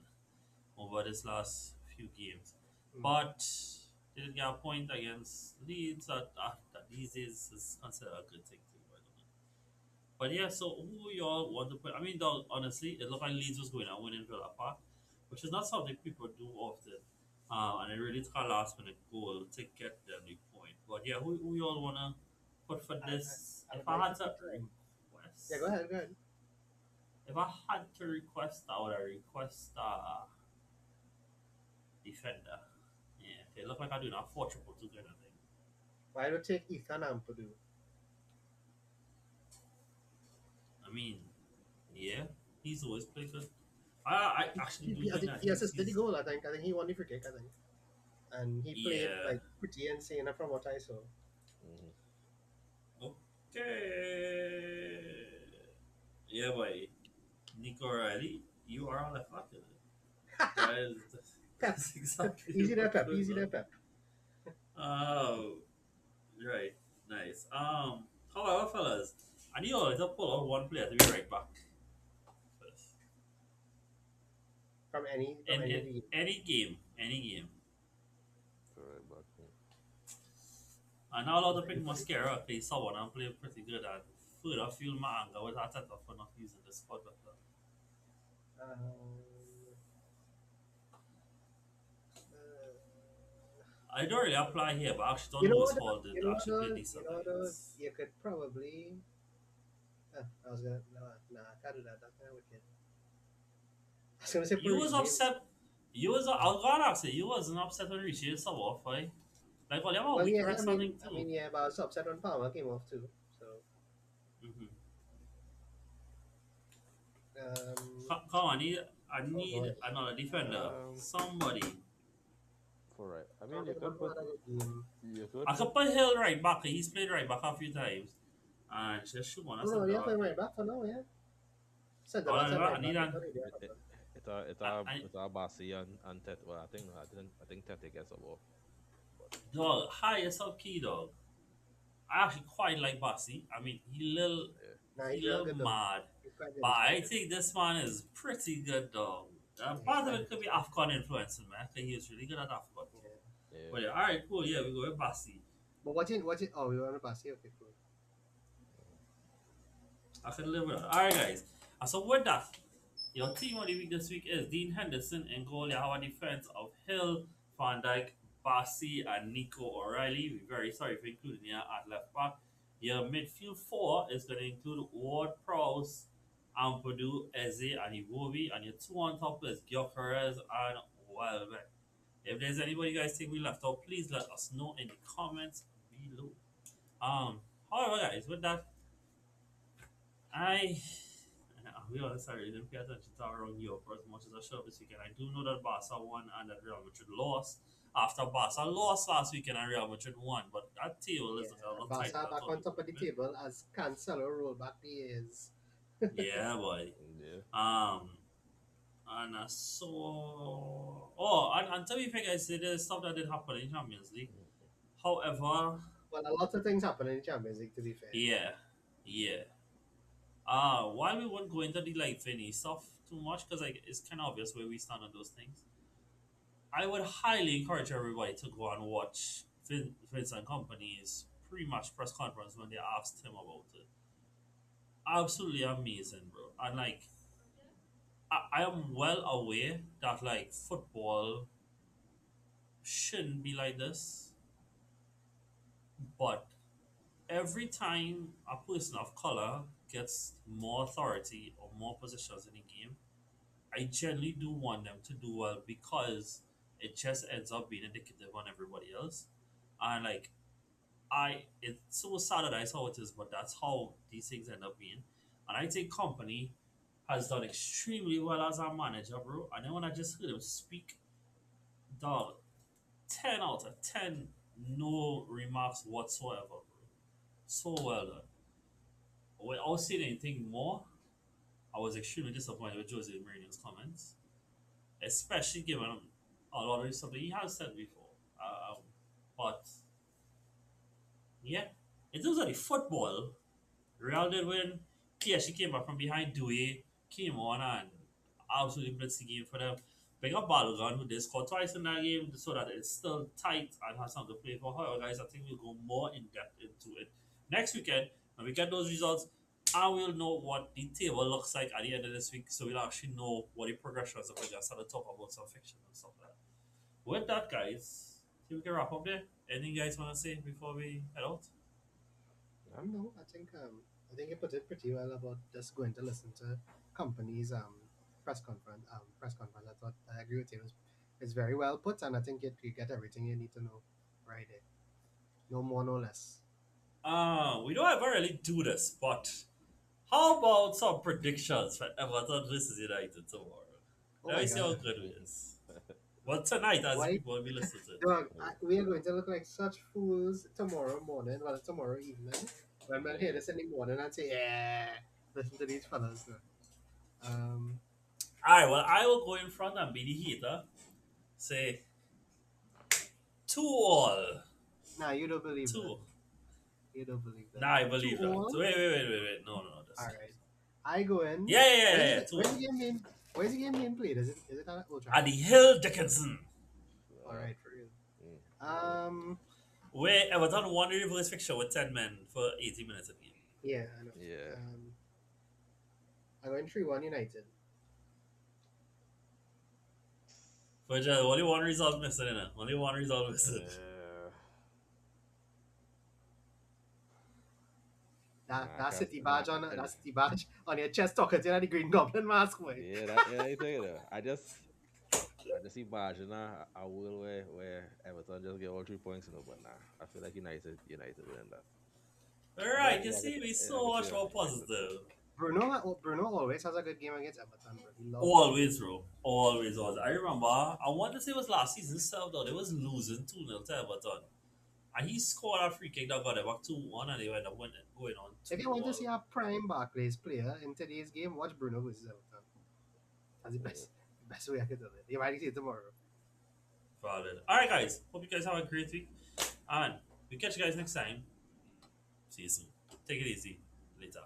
over this last few games. Mm. But they did get a point against Leeds that these days is considered a good thing too, by the way. But yeah, so who y'all want to put? I mean, dog, honestly, it looked like Leeds was going to win in Villa Park, which is not something people do often. And it really took a last minute goal to get them the point. But yeah, who y'all want to put for this? I If would I like had to to put yeah, request, go ahead, go ahead. if I had to request, I would request defender. Yeah, it looked like I do not 4-2-2 kind of thing. Why don't take Ethan Ampadu? I mean, yeah, he's always played good. I actually do I think think that he assisted the he's goal. I think he won the free kick. I think, and he played yeah. like pretty insane from what I saw. Mm-hmm. Okay. Yeah, boy. Nico Riley, you are on the fucking. That is Pep, that's exactly easy there, what's Pep. going Easy there, on. Pep. Oh, right. Nice. However, fellas, I need always to pull out one player to be right back first. From In, any in of the any game, any game. So right back. I'm not allowed to pick anybody. Mascara because someone I'm playing pretty good at. Further fuel my anger with Arteta for not using the squad better. Um, I don't really apply here, but I actually you don't know know his what? fault did actually play decent against. You could probably. I was gonna no, nah, I can't do that. That's kind of wicked. I was gonna say You was Paris. upset. I was gonna ask you, you wasn't upset when Richie sub off, right? Like, well, you have a Well, weak yeah, rest on him I too. mean, yeah, but I was upset when Palmer came off too. So, Mm-hmm. um, Come on, I oh need boy, another defender. Um, Somebody. for right. I mean, can't you think of could anyone put. out of the game. You could I put. could put Hill right back. He's played right back a few times. And just shoot one Oh as a no, yeah, Villa playing player. right back for now, yeah. Centre back, However, said I right back. need I an. thought he did a It, it, couple. I, it's a Bassi and Tet. Well, I think no, I think Tete gets a ball. But dog, highest up key, dog. I actually quite like Bassi. I mean, yeah, Nah, he he's real little good though. mad, He's quite good. but He's quite I good. think this man is pretty good, dog. Yeah, he's Part of quite it good. could He's be quite good. Afcon influencing, man. Cause he was really good at Afcon. Yeah. yeah. But yeah, all right, cool. Yeah, we go with Bassi. But watching. Oh, we were on the pass. Okay, cool. I can live with that. All right, guys. And so with that, your team of the week this week is Dean Henderson in goal. You have a defense of Hill, Van Dijk, Bassi, and Nico O'Reilly. We're very sorry for including you at left back. Your midfield four is going to include Ward Prowse, Ampadu, Eze, and Iwobi. And your two on top is Gyökeres and Welbeck. If there's anybody you guys think we left out, please let us know in the comments below. However, guys, with that, I I'll be honest, I really didn't pay attention to around Europe as much as I should this weekend. I do know that Barca won and that Real Madrid lost. After Barca lost last weekend and Real Madrid won, but that table is Yeah, looking a lot tighter Barca than I back thought on it top would of the be. table as Cancelo roll back the years. Yeah, boy. Yeah. And I saw. Oh, and to be fair, guys, there's stuff that did happen in Champions League. However, Well, a lot of things happen in the Champions League, to be fair. yeah, yeah. While we won't go into the like Vinny stuff too much because like it's kind of obvious where we stand on those things. I would highly encourage everybody to go and watch Vincent Company's pre-match press conference when they asked him about it. Absolutely amazing, bro. And like, I am well aware that like football shouldn't be like this, but every time a person of color gets more authority or more positions in the game, I generally do want them to do well because it just ends up being indicative on everybody else. And like it's so sad that I saw it is, but that's how these things end up being. And I think company has done extremely well as a manager, bro. And then when I just heard him speak, dog, 10 out of 10, no remarks whatsoever, bro. So well done. Without saying anything more, I was extremely disappointed with Jose Mourinho's comments, especially given a lot of something he has said before. But yeah, in terms of the football, Real did win. PSG came back from behind. Dewey came on and absolutely blitzed the game for them. Big up Balogun, who did score twice in that game, so that it's still tight and has something to play for. However, guys, I think we'll go more in depth into it next weekend when we get those results. I will know what the table looks like at the end of this week, so we'll actually know what the progression is. We'll just start to talk about some fiction and stuff like that. With that, guys, I think we can wrap up there. Anything you guys want to say before we head out? No, I think you put it pretty well about just going to listen to companies press conference. I thought I agree with you. It's very well put, and I think you get everything you need to know right there. No more, no less. We don't ever really do this, but how about some predictions for Everton versus United tomorrow? Oh Let my me see how god! good it is. Well, tonight, as the Why? people will be listening to it. Dog, we are going to look like such fools tomorrow morning, well, tomorrow evening, when we'll hear Yeah. this in the morning and say, yeah, listen to these fellas. Um, Alright, well, I will go in front and be the hater. Say 2-all. nah, you don't believe that. 2. You don't believe that. Nah, I Two believe that. all. Wait. No, All this. right. I go in. Yeah. 2 Where's the 1. game being? Where's the game being played? Is it at Old At Trafford? the Hill Dickinson, All right, for real. Mm. Um, where Everton won the reverse fixture with 10 men for 80 minutes of the game. yeah, I know. Yeah. I'm going 3-1 United. But just only one result missing, innit? Only one result missing. Yeah. That Nah, that cause city nah, badge on I that just, city badge on your chest talking to you, the Green Goblin mask, boy. yeah, I tell you though. I just imagine a world where Everton just get all 3 points, but nah, I feel like United winning that. Alright, you see, we I so could see much that more United. positive. Bruno always has a good game against Everton, bro. He loves to Always, bro. Always was. I remember, I want to say it was last season itself, though. They was losing 2-0 to Everton. And he scored a free kick that got them back 2-1, and they ended up winning, going on If 2 you want to all. see a prime Barclays player in today's game, watch Bruno versus Everton. That's the Mm. best way I could tell it. You might see it tomorrow. Valid. Alright, guys. Hope you guys have a great week. And we catch you guys next time. See you soon. Take it easy. Later.